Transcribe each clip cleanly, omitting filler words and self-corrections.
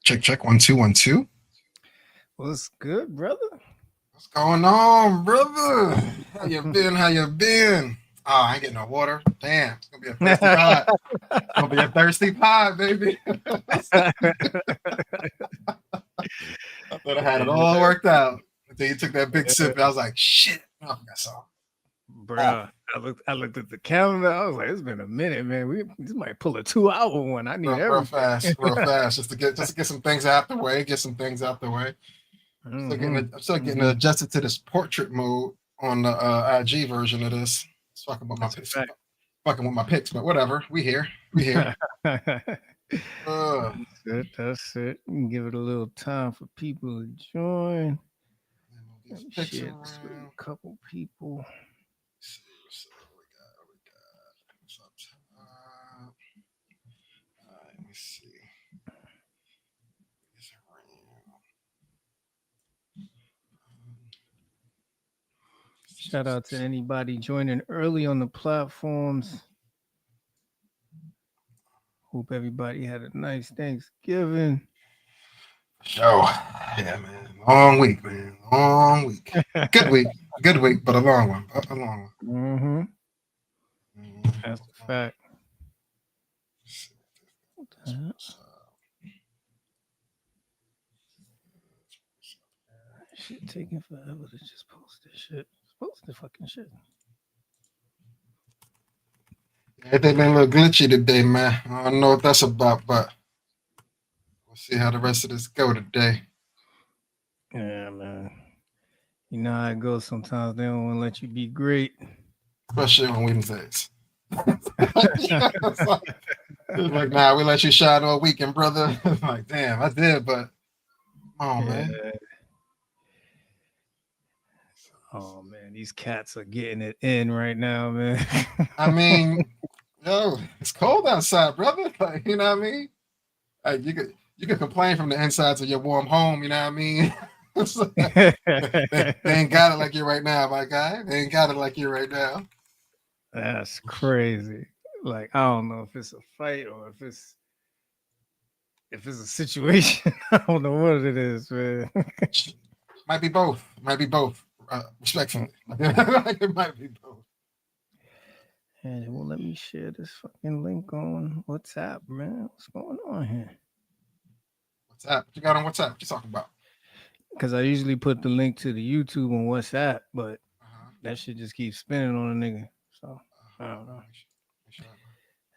Check 1 2 1 2. What's good, brother? What's going on, brother? How you been? How you been? Oh, I ain't getting no water. Damn, it's gonna be a thirsty pod. It's gonna be a thirsty pod, baby. I thought I had it all worked out. Until you took that big sip, and I was like, shit. Oh, that's all. Bruh, I looked at the calendar. I was like, it's been a minute, man. This might pull a 2-hour one. I need Real everything. fast, just to get some things out the way. Get some things out the way. I'm still getting adjusted to this portrait mode on the IG version of this. It's fucking with my picks. Fucking with my picks, but whatever. We here. That's it. We can give it a little time for people to join. Let me share this with a couple people. Let me see. Shout out to anybody joining early on the platforms. Hope everybody had a nice Thanksgiving. Yeah, man. Long week, man. Long week. Good week, but a long one. That's a fact. Shit taking forever to just post this shit. Post the fucking shit. Yeah, they been a little glitchy today, man. I don't know what that's about, but we'll see how the rest of this go today. Yeah, man. You know how it goes sometimes. They don't want to let you be great. Especially on Wednesdays. Like, nah, we let you shine all weekend, brother. Like, damn, I did, but come on, man. Oh man, these cats are getting it in right now, man. I mean, yo, it's cold outside, brother. Like, you know what I mean? Like, you could complain from the insides of your warm home, you know what I mean? They ain't got it like you right now, my guy. They ain't got it like you right now. That's crazy. Like, I don't know if it's a fight or if it's a situation. I don't know what it is, man. Might be both. Respectfully. It might be both. And it won't let me share this fucking link on WhatsApp, man. What's going on here? WhatsApp? What you got on WhatsApp? What you talking about? Because I usually put the link to the YouTube on WhatsApp, but that shit just keeps spinning on a nigga. So, I don't know.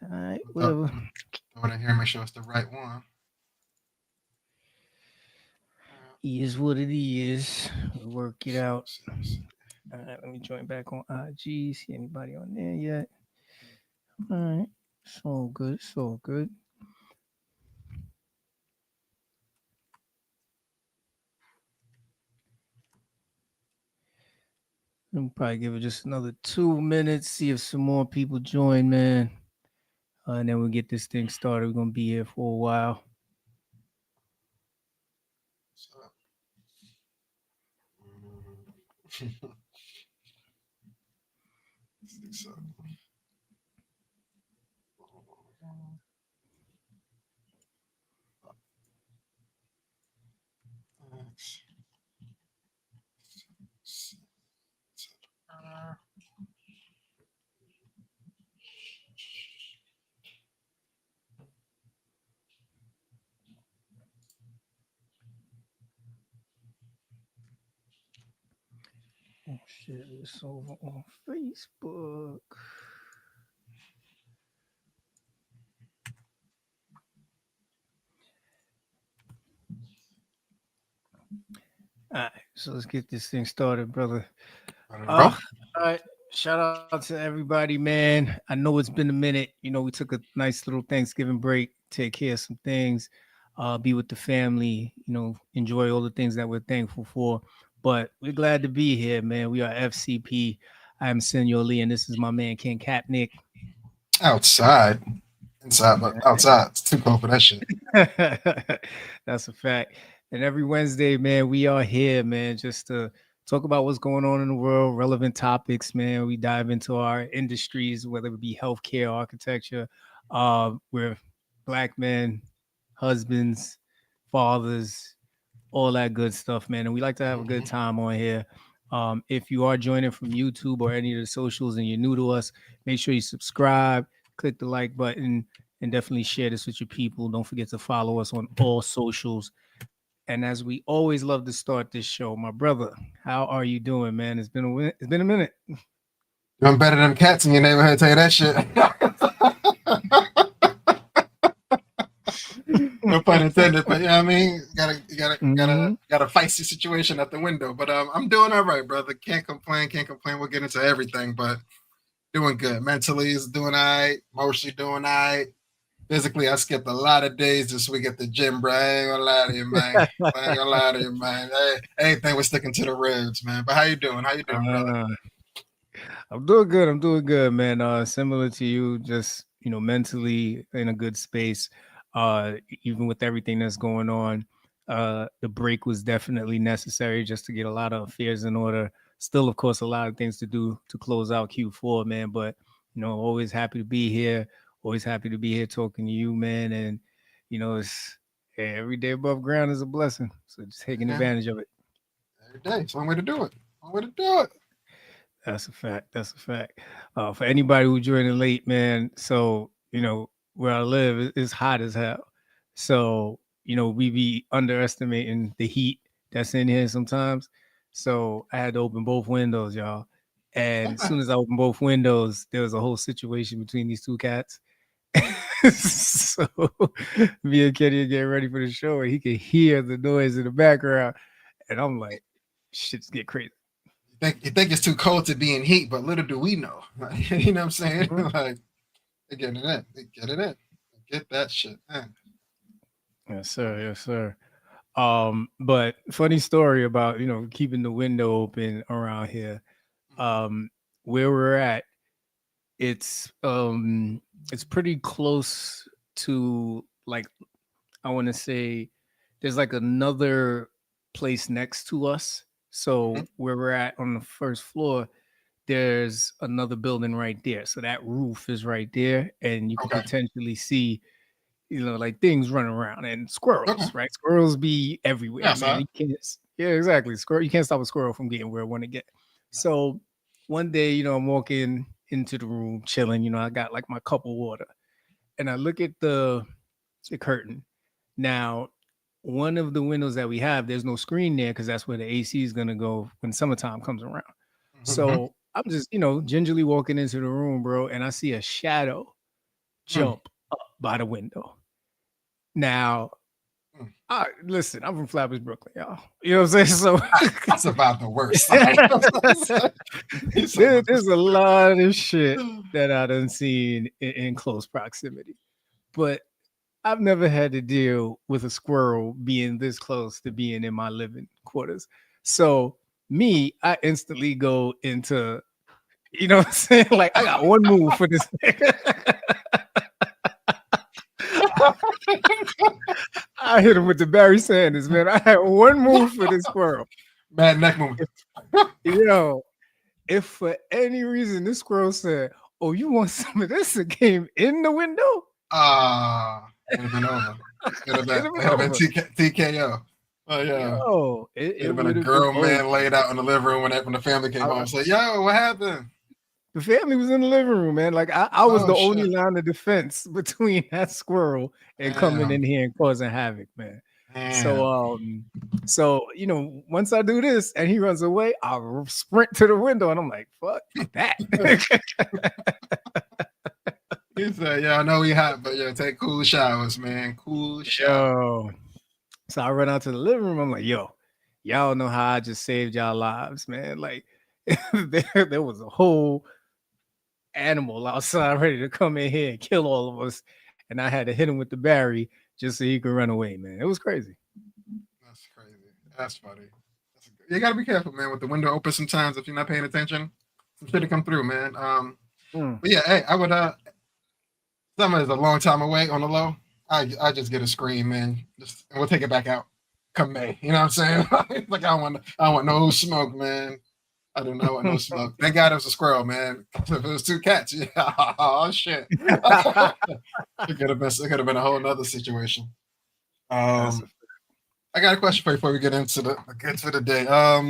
All right, whatever. Go in here and make sure it's the right one. Is what it is. We'll work it out. All right, let me join back on IG. See anybody on there yet? All right. So good. We'll probably give it just another 2 minutes, see if some more people join, man. And then we'll get this thing started. We're going to be here for a while. Oh shit, it's over on Facebook. All right, so let's get this thing started, brother. All right, shout out to everybody, man. I know it's been a minute. You know, we took a nice little Thanksgiving break, take care of some things, be with the family, you know, enjoy all the things that we're thankful for. But we're glad to be here, man. We are FCP. I am Senor Lee, and this is my man, Ken Kapnick. Outside. Inside, but outside. It's too cold for that shit. That's a fact. And every Wednesday, man, we are here, man, just to talk about what's going on in the world, relevant topics, man. We dive into our industries, whether it be healthcare, architecture. We're Black men, husbands, fathers, all that good stuff, man. And we like to have a good time on here. If you are joining from YouTube or any of the socials and you're new to us, make sure you subscribe, click the like button, and definitely share this with your people. Don't forget to follow us on all socials. And as we always love to start this show, my brother, how are you doing, man? It's been a minute. Doing better than cats in your neighborhood, tell you that shit. No pun intended, but you know what I mean? Got a feisty situation at the window. But I'm doing all right, brother. Can't complain. We'll get into everything, but doing good. Mentally is doing all right. Emotionally doing all right. Physically, I skipped a lot of days this week at the gym, bro. I ain't gonna lie to you, man. Hey, everything was sticking to the ribs, man. But how you doing, brother? I'm doing good, man. Similar to you, just mentally in a good space. Even with everything that's going on, the break was definitely necessary just to get a lot of affairs in order. Still, of course, a lot of things to do to close out Q4, man. But always happy to be here. Always happy to be here talking to you, man. And it's every day above ground is a blessing. So just taking advantage of it. Every day, it's one way to do it. That's a fact. For anybody who joined in late, man. So where I live is hot as hell. So we be underestimating the heat that's in here sometimes. So I had to open both windows, y'all. And as soon as I opened both windows, there was a whole situation between these two cats. So me and Kenny are getting ready for the show, and he could hear the noise in the background, and I'm like, shit's get crazy. You think it's too cold to be in heat, but little do we know. You know what I'm saying? Like, they get it in. Get that shit in. Yes, sir. But funny story about keeping the window open around here. Where we're at, it's pretty close to, like, I want to say there's like another place next to us. So where we're at on the first floor, there's another building right there. So that roof is right there, and you can potentially see, like things running around and squirrels, right? Squirrels be everywhere, man. Exactly. You can't stop a squirrel from getting where I want to get. So one day, I'm walking into the room, chilling. I got like my cup of water, and I look at the curtain. Now, one of the windows that we have, there's no screen there because that's where the AC is gonna go when summertime comes around. So I'm just, gingerly walking into the room, bro, and I see a shadow jump up by the window. Now, listen, I'm from Flatbush, Brooklyn, y'all. You know what I'm saying? So that's about the worst. There's a lot of shit that I done seen in close proximity, but I've never had to deal with a squirrel being this close to being in my living quarters. So I instantly go into, you know what I'm saying? Like, I got one move for this thing. I hit him with the Barry Sanders, man. I had one move for this squirrel. Bad neck move. If for any reason this squirrel said, "Oh, you want some of this?" It came in the window. It would have been over. It would have been TKO. Oh yeah. It would have been a grown man laid out in the living room when the family came home. Say, "Yo, what happened?" The family was in the living room, man. Like I was the only line of defense between that squirrel and coming in here and causing havoc, man. Damn. So once I do this and he runs away, I'll sprint to the window and I'm like, fuck that. He said, "Yeah, I know we hot, but take cool showers, man. Cool showers." So I run out to the living room. I'm like, yo, y'all know how I just saved y'all lives, man. Like there was a whole animal outside ready to come in here and kill all of us. And I had to hit him with the Barry just so he could run away, man. It was crazy. That's crazy. That's funny. You got to be careful, man, with the window open sometimes if you're not paying attention. Some shit to come through, man. But yeah, hey, I would, summer is a long time away on the low. I just get a screen, man. And we'll take it back out come May. You know what I'm saying? Like I don't want no smoke, man. I do not want no smoke. Thank God it was a squirrel, man. If it was two cats, oh shit. It could have been a whole nother situation. I got a question for you before we get into the day. Are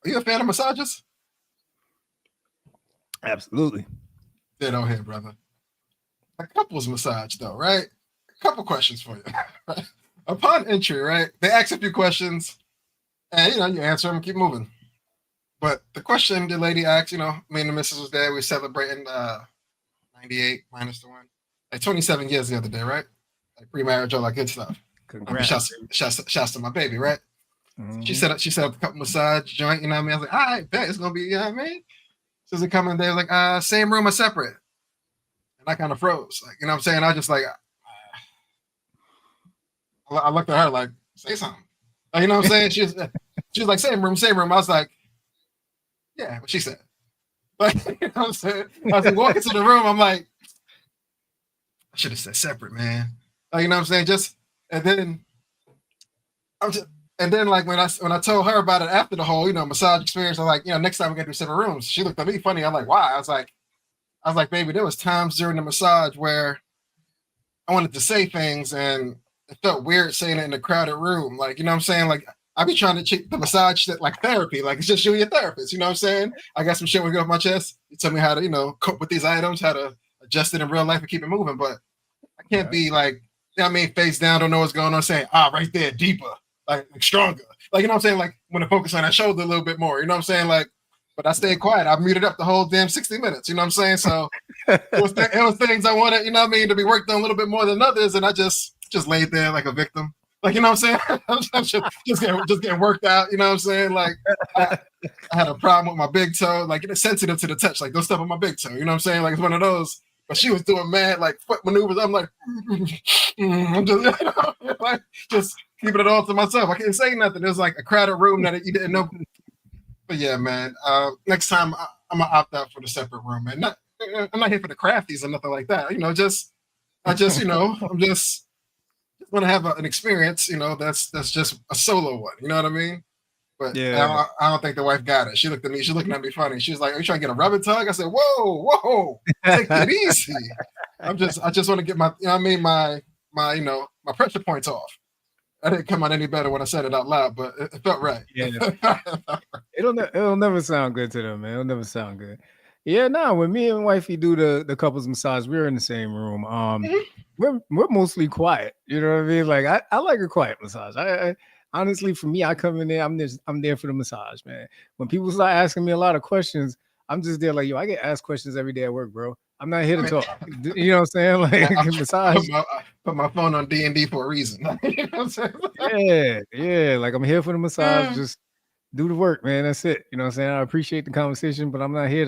you a fan of massages? Absolutely. They don't hit, brother. A couple's massage, though, right? A couple questions for you. Right? Upon entry, right? They ask a few questions, and you answer them, keep moving. But the question the lady asked, me and the missus was there. We were celebrating 98 minus the one, like 27 years the other day, right? Like pre-marriage, all that good stuff. Congrats. Shouts to my baby, right? Mm-hmm. She set up a couple massage joint, you know what I mean? I was like, all right, bet it's gonna be, you know what I mean? So they come in there like, same room or separate. And I kind of froze. Like, you know what I'm saying? I just like I looked at her like, say something. Like, you know what I'm saying? She's like, same room. I was like, yeah, what she said. Like, you know what I'm saying? I was like, walking to the room, I'm like, I should have said separate, man. Like, you know what I'm saying? And then like when I told her about it after the whole, massage experience, I'm like, next time we're gonna do separate rooms. She looked at me funny. I'm like, why? I was like, baby, there was times during the massage where I wanted to say things and it felt weird saying it in a crowded room. Like, you know what I'm saying? Like, I be trying to treat the massage shit like therapy. Like, it's just you and your therapist. You know what I'm saying? I got some shit we get off my chest. You tell me how to, cope with these items, how to adjust it in real life and keep it moving. But I can't be like, face down, don't know what's going on, saying, right there, deeper, like stronger. Like, you know what I'm saying? Like, want to focus on that shoulder a little bit more. You know what I'm saying? Like, but I stayed quiet. I muted up the whole damn 60 minutes. You know what I'm saying? So it was things I wanted, to be worked on a little bit more than others. And I just laid there like a victim. Like, you know what I'm saying? I'm just getting worked out. You know what I'm saying? Like, I had a problem with my big toe. Like, it's sensitive to the touch. Like, don't step on my big toe. You know what I'm saying? Like, it's one of those. But she was doing mad, like, foot maneuvers. I'm like, I'm just, like, just keeping it all to myself. I can't say nothing. There's like a crowded room that you didn't know. But yeah, man. Next time I'm gonna opt out for the separate room, man. I'm not here for the crafties or nothing like that. I'm just want to have an experience. That's just a solo one. You know what I mean? But yeah, I don't think the wife got it. She looked at me. She looking at me funny. She was like, "Are you trying to get a rubber tug?" I said, "Whoa, take it easy." I just want to get my pressure points off. I didn't come out any better when I said it out loud, but it felt right. Yeah, it'll never sound good to them, man. It'll never sound good. Yeah, no. When me and wifey do the couples massage, we're in the same room. We're mostly quiet. You know what I mean? Like I like a quiet massage. I honestly, for me, I come in there. I'm there for the massage, man. When people start asking me a lot of questions, I'm just there like, yo, I get asked questions every day at work, bro. I'm not here to talk. You know what I'm saying? Like massage. Put my phone on D&D for a reason. You know what I'm saying? Yeah. Like I'm here for the massage. Just do the work, man. That's it. You know what I'm saying? I appreciate the conversation, but I'm not here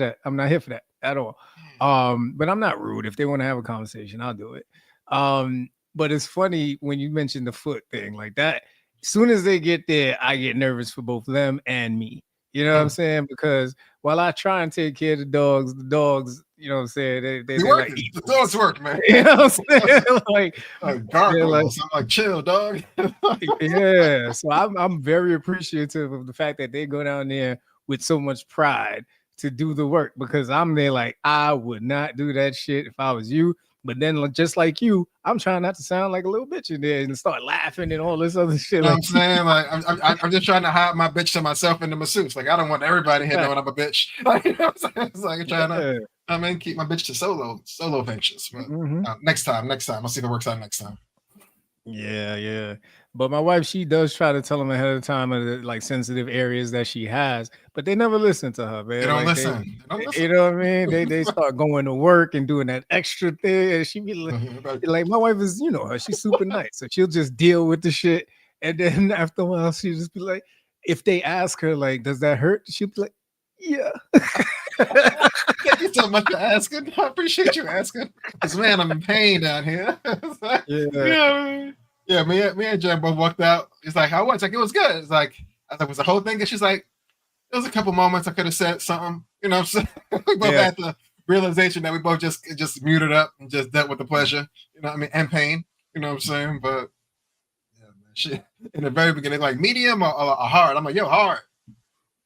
for that at all. But I'm not rude. If they want to have a conversation, I'll do it. But it's funny when you mentioned the foot thing like that. As soon as they get there, I get nervous for both them and me. You know what I'm saying? Because while I try and take care of the dogs, you know what I'm saying? They like the dogs work, man. You know what I'm saying? Like gargoyles. I'm like, chill, dog. Yeah. So I'm very appreciative of the fact that they go down there with so much pride to do the work, because I'm there like, I would not do that shit if I was you. But then, just like you, I'm trying not to sound like a little bitch in there and start laughing and all this other shit. You know what I'm saying? Like, I'm just trying to hide my bitch to myself in the masseuse. Like, I don't want everybody here knowing I'm a bitch. Like, you know what I'm saying? It's like I'm trying to, keep my bitch to solo ventures. But next time, I'll see if it works out next time. Yeah. But my wife, she does try to tell them ahead of time of the like sensitive areas that she has, but they never listen to her, man. They don't listen. You know what I mean? They start going to work and doing that extra thing, and she be like my wife is, her, she's super nice, so she'll just deal with the shit, and then after a while, she'll just be like, if they ask her like, does that hurt? She'll be like, yeah. Thank you so much for asking. I appreciate you asking. Because man, I'm in pain down here. Yeah. Me and Jen both walked out. It's like, how was? Like, it was good. It's like, I was like, was the whole thing? And she's like, there was a couple moments I could have said something. You know what I'm saying? We both had the realization that we both just muted up and just dealt with the pleasure. You know what I mean? And pain. You know what I'm saying? But yeah, man, shit. In the very beginning, like medium or hard. I'm like, yo, hard.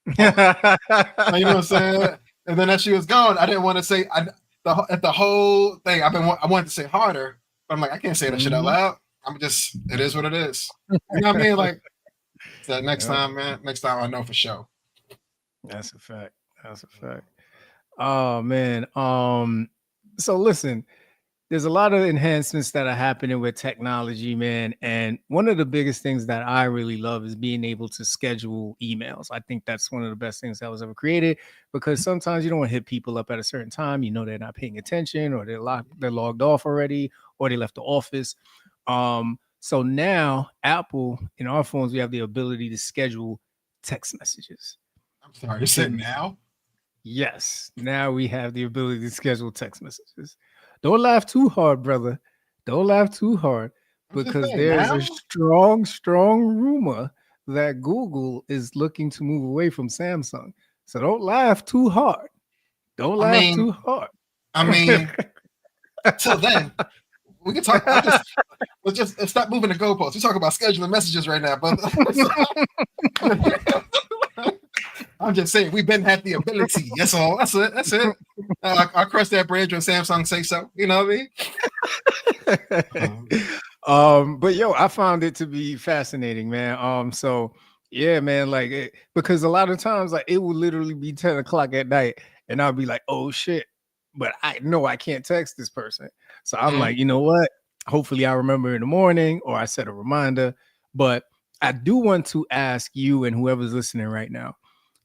You know what I'm saying? And then as she was gone, I didn't want to say the whole thing. I wanted to say harder, but I'm like, I can't say that shit out loud. it is what it is. You know what I mean? Like, so next time, man. Next time I know for sure. That's a fact. That's a fact. Oh man. So listen, there's a lot of enhancements that are happening with technology, man. And one of the biggest things that I really love is being able to schedule emails. I think that's one of the best things that was ever created, because sometimes you don't want to hit people up at a certain time. You know, they're not paying attention, or they're logged off already, or they left the office. So now Apple, in our phones, we have the ability to schedule text messages. I'm sorry, you said now? Yes, now we have the ability to schedule text messages. Don't laugh too hard, brother. Don't laugh too hard, because there's a strong rumor that Google is looking to move away from Samsung. So don't laugh too hard. Don't laugh too hard. I mean, till then, we can talk. Let's stop moving the goalposts. We talk about scheduling messages right now, but I'm just saying we've been had the ability. That's all. That's it. That's it. I'll cross that bridge when Samsung say so. You know what I mean? But yo, I found it to be fascinating, man. So yeah, man, like because a lot of times, like it will literally be 10 o'clock at night, and I'll be like, oh shit, but I know I can't text this person. So I'm like, you know what? Hopefully I remember in the morning, or I set a reminder. But I do want to ask you and whoever's listening right now,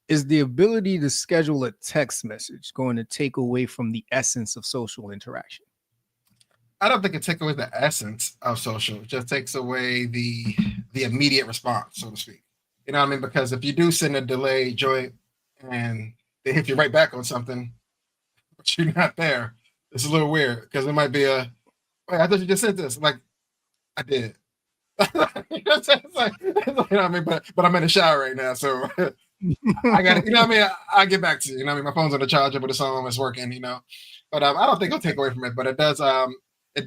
is the ability to schedule a text message going to take away from the essence of social interaction? I don't think it takes away the essence of social. It just takes away the immediate response, so to speak. You know what I mean? Because if you do send a delayed joint and they hit you right back on something, but you're not there, it's a little weird, because it might be wait, I thought you just sent this. Like, I did. You know what I mean? But I'm in the shower right now, so I got it. You know what I mean? I'll get back to you. You know what I mean? My phone's on the charger, but it's on. It's working. You know, but I don't think it'll take away from it. But it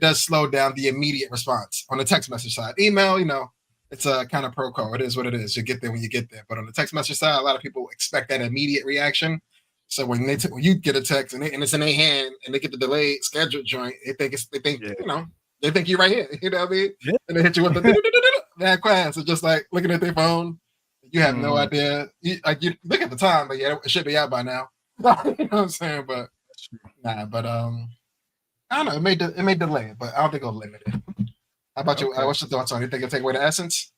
does slow down the immediate response on the text message side. Email, you know, it's a kind of pro code. It is what it is. You get there when you get there. But on the text message side, a lot of people expect that immediate reaction. So when you get a text and it's in their hand and they get the delayed scheduled joint, they think you know, they think you're right here. You know what I mean? Yeah. And they hit you with that class. It's just like looking at their phone. You have no idea. You look at the time, but yeah, it should be out by now. You know what I'm saying? But I don't know. It may delay it, but I don't think it'll limit it. How about you? What's your thoughts on it? You think it'll take away the essence?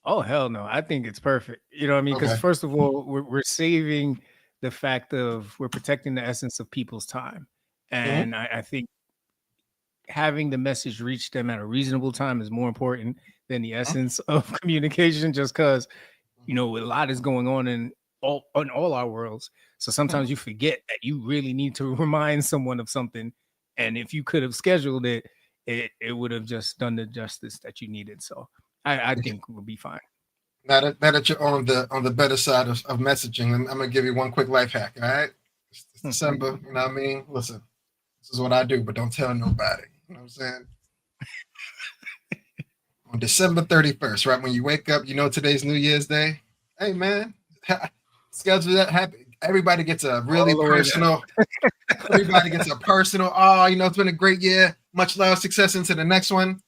Oh hell no! I think it's perfect. You know what I mean? Because first of all, we're saving the fact of we're protecting the essence of people's time, and I think having the message reach them at a reasonable time is more important than the essence of communication. Just because, you know, a lot is going on in all our worlds. So sometimes you forget that you really need to remind someone of something. And if you could have scheduled it, it would have just done the justice that you needed. So I think it would be fine. Now that you're on the better side of messaging, I'm gonna give you one quick life hack. All right, it's December. You know what I mean? Listen, this is what I do, but don't tell nobody. You know what I'm saying? On December 31st, right when you wake up, you know today's New Year's Day. Hey man, schedule that happy. Everybody gets a really personal. Everybody gets a personal. Oh, you know, it's been a great year. Much love, success into the next one.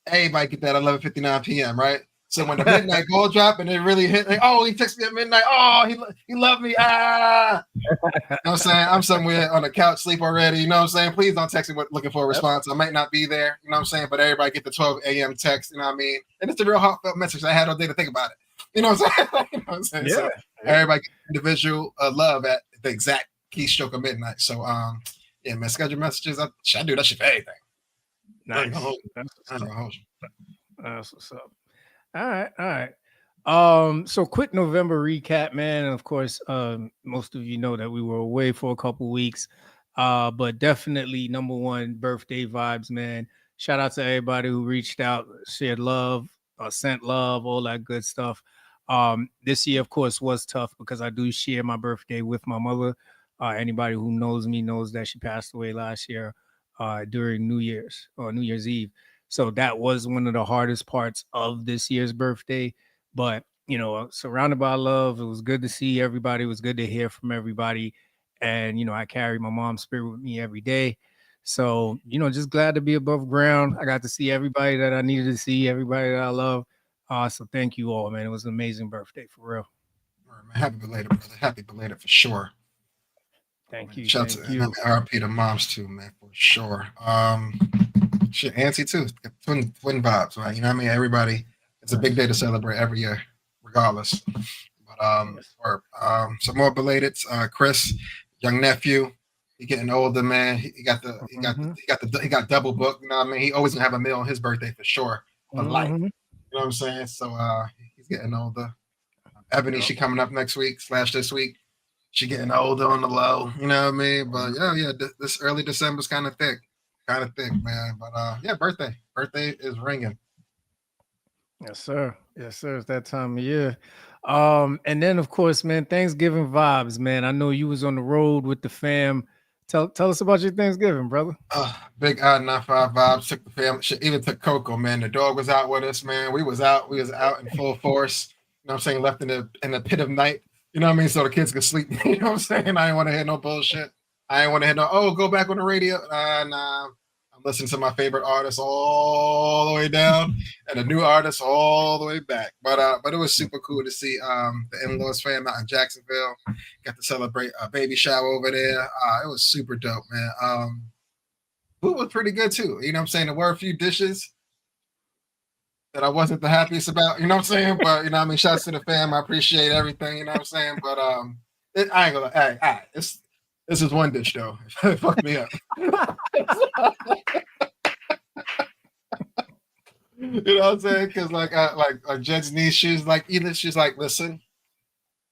Everybody get that 11:59 p.m. Right. So when the midnight goal drop and it really hit, like, oh, he texted me at midnight. Oh, he loved me. You know what I'm saying? I'm somewhere on the couch, sleep already. You know what I'm saying? Please don't text me looking for a response. I might not be there. You know what I'm saying? But everybody get the 12 a.m. text. You know what I mean? And it's a real heartfelt message. I had all day to think about it. You know what I'm saying? You know what I'm saying? Yeah. So everybody get individual love at the exact keystroke of midnight. So yeah, man, schedule messages. I do that shit for everything. Nice. That's what's up. All right. So quick November recap, man. And of course, most of you know that we were away for a couple weeks. But definitely number one, birthday vibes, man. Shout out to everybody who reached out, shared love, sent love, all that good stuff. This year, of course, was tough because I do share my birthday with my mother. Anybody who knows me knows that she passed away last year during New Year's Eve. So that was one of the hardest parts of this year's birthday. But, you know, surrounded by love, it was good to see everybody. It was good to hear from everybody. And, you know, I carry my mom's spirit with me every day. So, just glad to be above ground. I got to see everybody that I needed to see, everybody that I love. So thank you all, man. It was an amazing birthday for real. All right, man. Happy belated, brother. Happy belated for sure. Thank you. Shout Thank to you. RP to moms too, man, for sure. Shit, Auntie too. Twin vibes, right? You know what I mean? Everybody, it's a big day to celebrate every year, regardless. But some more belated. Chris, young nephew, he getting older, man. He got double booked. You know what I mean? He always gonna have a meal on his birthday for sure. For life. You know what I'm saying? So he's getting older. Ebony, she coming up next week / this week. She getting older on the low, you know what I mean? But yeah, this early December's kind of thick, man. But birthday is ringing. Yes, sir. It's that time of year. And then of course, man, Thanksgiving vibes, man. I know you was on the road with the fam. Tell us about your Thanksgiving, brother. Big odd 9-5 vibes. Took the family. Even took Coco, man. The dog was out with us, man. We was out in full force. You know what I'm saying? Left in the pit of night. You know what I mean? So the kids could sleep. You know what I'm saying? I ain't want to hear no bullshit. I ain't want to hear go back on the radio. Nah. I'm listening to my favorite artists all the way down and the new artists all the way back. But it was super cool to see the in-laws fam out in Jacksonville. Got to celebrate a baby shower over there. It was super dope, man. Food was pretty good too. You know what I'm saying? There were a few dishes that I wasn't the happiest about, you know what I'm saying? But you know what I mean, shouts to the fam. I appreciate everything, you know what I'm saying? But I ain't gonna hey, this is one dish though. It fucked me up. You know what I'm saying? Because like Jed's niece, she's like, listen,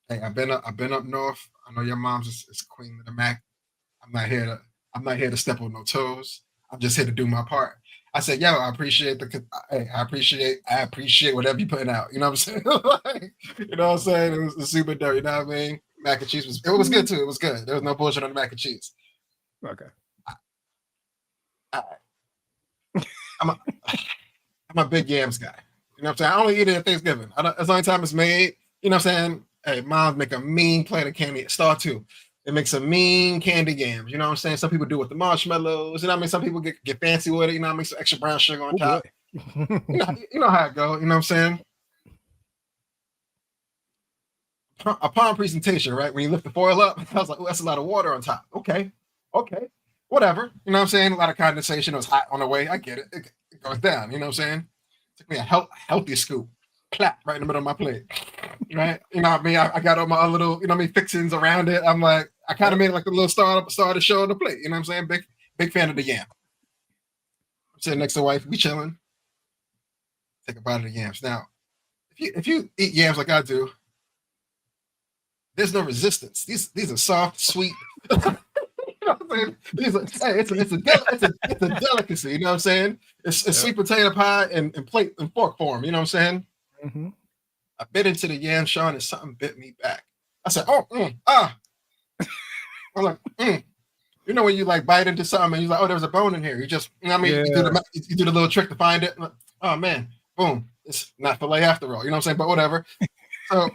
hey, I've been up north. I know your mom's is queen of the Mac. I'm not here to step on no toes. I'm just here to do my part. I said, yo, I appreciate I appreciate whatever you putting out. You know what I'm saying? You know what I'm saying? It was super dope. You know what I mean? Mac and cheese was good too. It was good. There was no bullshit on the mac and cheese. Okay. I'm a big yams guy. You know what I'm saying? I only eat it at Thanksgiving. That's the only time it's made. You know what I'm saying? Hey, moms make a mean plate of candy. Star too. It makes some mean candy yams. You know what I'm saying? Some people do it with the marshmallows. You know what I mean? Some people get fancy with it. You know what I mean? Some extra brown sugar on top. You know how it goes. You know what I'm saying? Upon presentation, right? When you lift the foil up, I was like, oh, that's a lot of water on top. Okay. Whatever. You know what I'm saying? A lot of condensation. It was hot on the way. I get it. It goes down. You know what I'm saying? It took me a healthy scoop. Clap right in the middle of my plate. Right? You know what I mean? I got all my little, you know what I mean, fixings around it. I'm like, I kind of made it like a little star to show on the plate. You know what I'm saying? Big fan of the yam. I'm sitting next to the wife. We chilling. Take a bite of the yams. Now, if you eat yams like I do, there's no resistance. These are soft, sweet. You know what I'm saying? It's a delicacy. You know what I'm saying? It's sweet potato pie and plate and fork form. You know what I'm saying? Mm-hmm. I bit into the yam, Sean, and something bit me back. I said, I'm like, You know when you like bite into something and you're like, oh, there's a bone in here. You just, you know what I mean? Yeah. You do the little trick to find it. Like, oh man, boom. It's not filet after all. You know what I'm saying? But whatever. So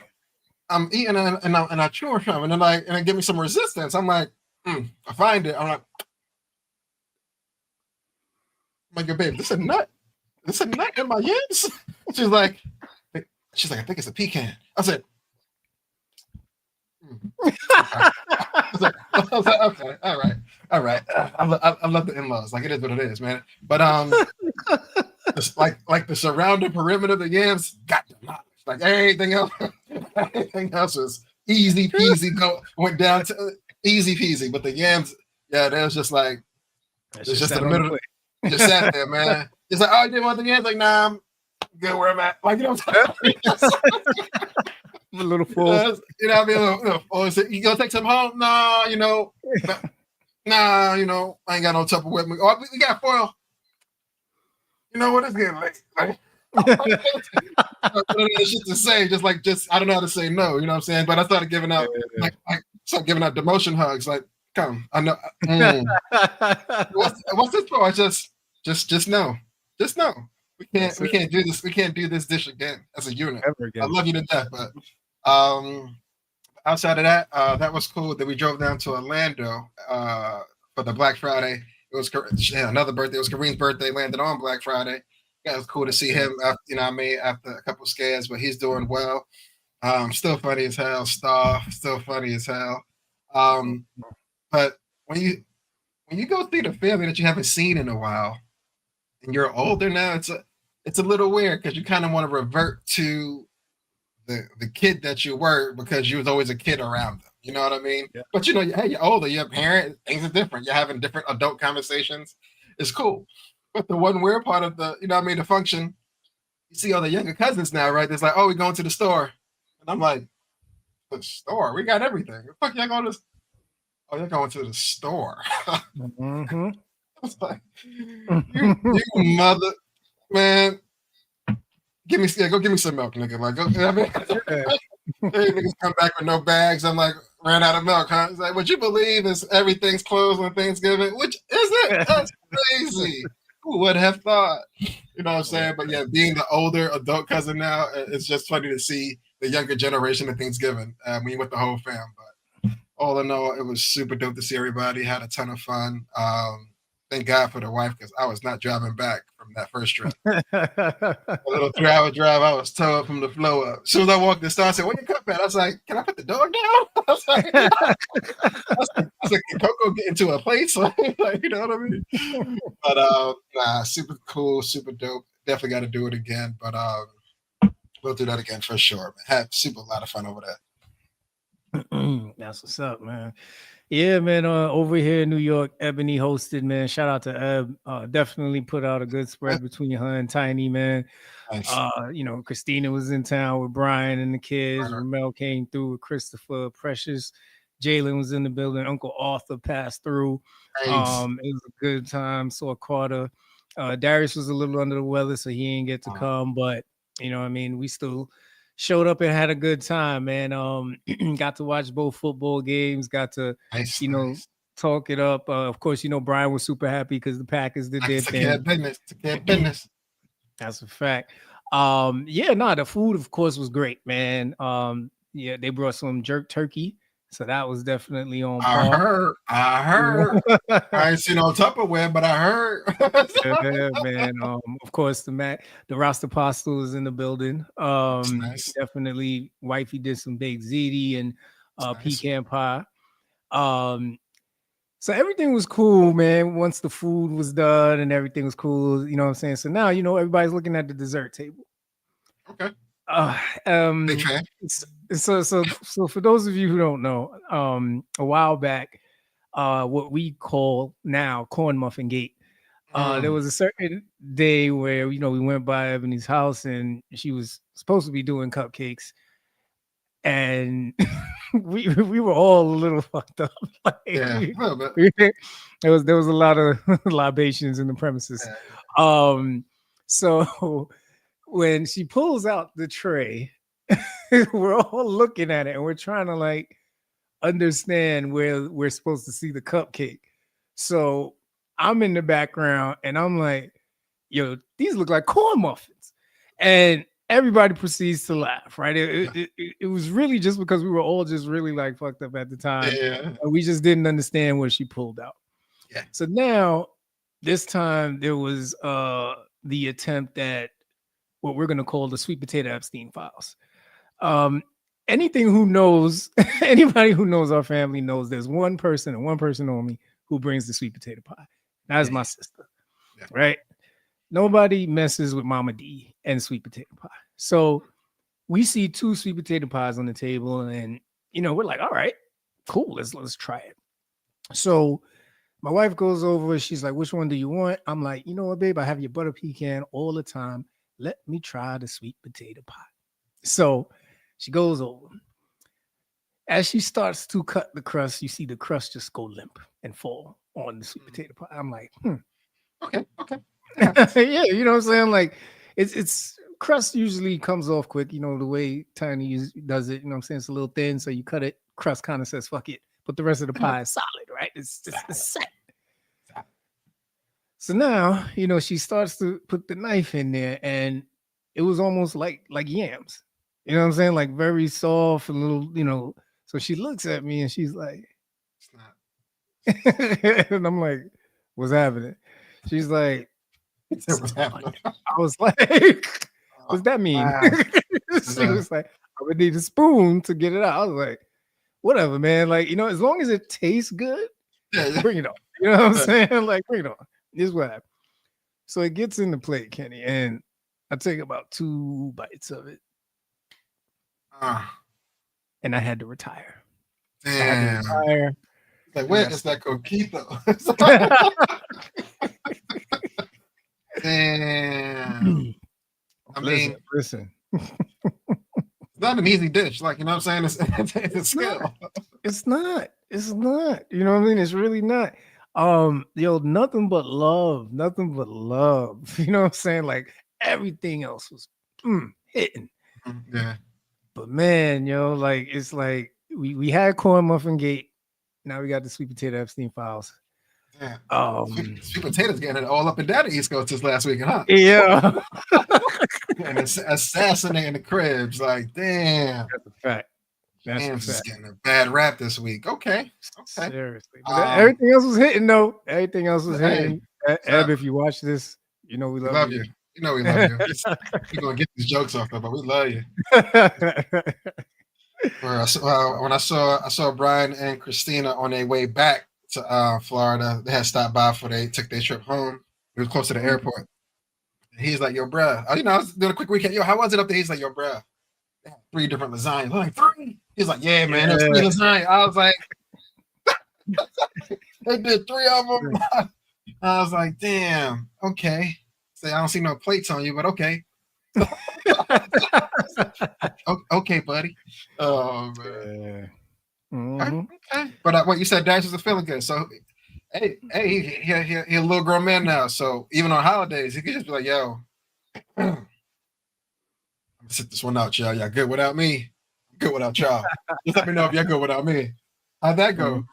I'm eating and I chew or something and it give me some resistance. I'm like, I find it. I'm like, yo, babe, this a nut. This a nut in my yams. She's like, I think it's a pecan. I said, I was like, okay, all right. I love the in-laws. Like it is what it is, man. But it's like the surrounding perimeter of the yams got demolished. Like everything else was easy peasy. Went down to easy peasy. But the yams, yeah, that was just like it's just in the middle. Just sat there, man. It's like, oh, you didn't want the yams? Like, nah, I'm good where I'm at. Like, you know what I'm saying? A little full. You know what I mean? You gonna take some home? Nah, you know, I ain't got no Tupperware with me. Oh, we got foil. You know what? It's getting late. Like, shit to say, just I don't know how to say no. You know what I'm saying? But I started giving out demotion hugs. Like, come, I know. What's this for? I just know. Just know. We can't do this. We can't do this dish again as a unit. I love you to death, but outside of that, that was cool. That we drove down to Orlando for the Black Friday It was another birthday. It was Kareem's birthday. Landed on Black Friday. Yeah, it was cool to see him. After, you know what I mean? After a couple scares, but he's doing well. Still funny as hell. Still funny as hell. But when you go see the family that you haven't seen in a while, and you're older now, it's a little weird because you kind of want to revert to the kid that you were because you was always a kid around them. You know what I mean? Yeah. But hey, you're older, you're a parent, things are different. You're having different adult conversations. It's cool. But the one weird part of the, you know what I mean, the function, you see all the younger cousins now, right? It's like, oh, we're going to the store. And I'm like, the store? We got everything. The fuck y'all going to? Oh, you're going to the store. Mm-hmm. I was like, you mother, man. Go give me some milk, nigga. Like, hey, niggas come back with no bags. I'm like, ran out of milk, huh? It's like, would you believe everything's closed on Thanksgiving? Which is it? That's crazy. Who would have thought? You know what I'm saying? But yeah, being the older adult cousin now, it's just funny to see the younger generation of Thanksgiving. We with the whole fam. But all in all, it was super dope to see everybody. Had a ton of fun. Thank God for the wife because I was not driving back from that first trip. A little 3-hour drive, I was towed from the floor up. As soon as I walked in the store, I said, "Where your cup at?" I was like, "Can I put the dog down?" I was like, "Can Coco get into a place?" Like, you know what I mean? But super cool, super dope. Definitely got to do it again. But we'll do that again for sure. Man. Had a lot of fun over there. That's what's up, man. Yeah, man. Over here in New York, Ebony hosted, man. Shout out to Eb. Definitely put out a good spread between her and Tiny, man. Nice. Christina was in town with Brian and the kids. Ramel came through with Christopher, Precious. Jalen was in the building. Uncle Arthur passed through. Nice. It was a good time. Saw Carter. Darius was a little under the weather, so he didn't get to come. But you know, what I mean, we still showed up and had a good time, man. Got to watch both football games. Got to, talk it up. Of course, Brian was super happy because the Packers did their thing. Business. That's a fact. The food, of course, was great, man. They brought some jerk turkey. So that was definitely on par. I heard. I ain't seen no Tupperware, but I heard. Yeah, man. Of course, the Rasta Pasta was in the building. Nice. Definitely, wifey did some baked ziti and pecan pie. So everything was cool, man. Once the food was done and everything was cool, you know what I'm saying? So now, everybody's looking at the dessert table. Okay. Big fan. So for those of you who don't know, a while back, what we call now Corn Muffin Gate, there was a certain day where we went by Ebony's house and she was supposed to be doing cupcakes, and we were all a little fucked up. There was a lot of libations in the premises. So when she pulls out the tray, we're all looking at it and we're trying to understand where we're supposed to see the cupcake. So I'm in the background and I'm like, yo, these look like corn muffins. And everybody proceeds to laugh, right? It was really just because we were all just really fucked up at the time. Yeah. And we just didn't understand what she pulled out. Yeah. So now, this time there was the attempt at what we're going to call the sweet potato Epstein files. Anybody who knows our family knows there's one person and one person only who brings the sweet potato pie. That's my sister, right? Nobody messes with Mama D and sweet potato pie. So we see 2 sweet potato pies on the table, and we're like, all right, cool, let's try it. So my wife goes over, she's like, which one do you want? I'm like, you know what, babe, I have your butter pecan all the time. Let me try the sweet potato pie. So she goes over. As she starts to cut the crust, you see the crust just go limp and fall on the sweet potato pie. I'm like, Okay. Yeah, you know what I'm saying? Like, it's crust usually comes off quick, the way Tiny does it, you know what I'm saying? It's a little thin, so you cut it, crust kind of says, fuck it. But the rest of the pie is solid, right? It's set. So now, she starts to put the knife in there, and it was almost like yams. You know what I'm saying? Like very soft and little, So she looks at me and she's like, it's not. and I'm like, What's happening? She's like, What's happening? I was like, what's that mean? She was like, I would need a spoon to get it out. I was like, whatever, man. Like, as long as it tastes good, bring it on. You know what I'm saying? Like, bring it on. This is what happened. So it gets in the plate, Kenny, and I take about 2 bites of it. And I had to retire. Damn. I had to retire. Like, where is that coquito? Damn. I mean, listen. It's not an easy dish. Like, you know what I'm saying? It's a skill. It's not. You know what I mean? It's really not. Nothing but love. Nothing but love. You know what I'm saying? Like, everything else was hitting. Yeah. But man, like, it's like we had corn muffin gate. Now we got the sweet potato Epstein files. Yeah. Sweet potatoes getting it all up and down the East Coast this last weekend, huh? Yeah. And it's assassinating the cribs. Like, damn. That's a fact. Damn, just getting a bad rap this week. Okay. Seriously. But everything else was hitting, though. Everything else was hitting. Eb, if you watch this, we love you. You know we love you. We're going to get these jokes off, though, but we love you. When I saw Brian and Christina on their way back to Florida, they had stopped by before they took their trip home. It was close to the airport. And he's like, yo, bruh. I was doing a quick weekend. Yo, how was it up there? He's like, yo, bruh. They had 3 different lasagnas. I'm like, 3? He's like, yeah, man. There's 3 lasagnas. I was like, they did 3 of them. I was like, damn. Okay. Say, I don't see no plates on you, but okay. Okay, buddy. Oh, man. Okay. But what you said, Dash is feeling good. So, hey, he a little grown man now. So even on holidays, he could just be like, "Yo, I'm gonna sit this one out, y'all. Y'all good without me? I'm good without y'all. Just let me know if y'all good without me." How'd that go?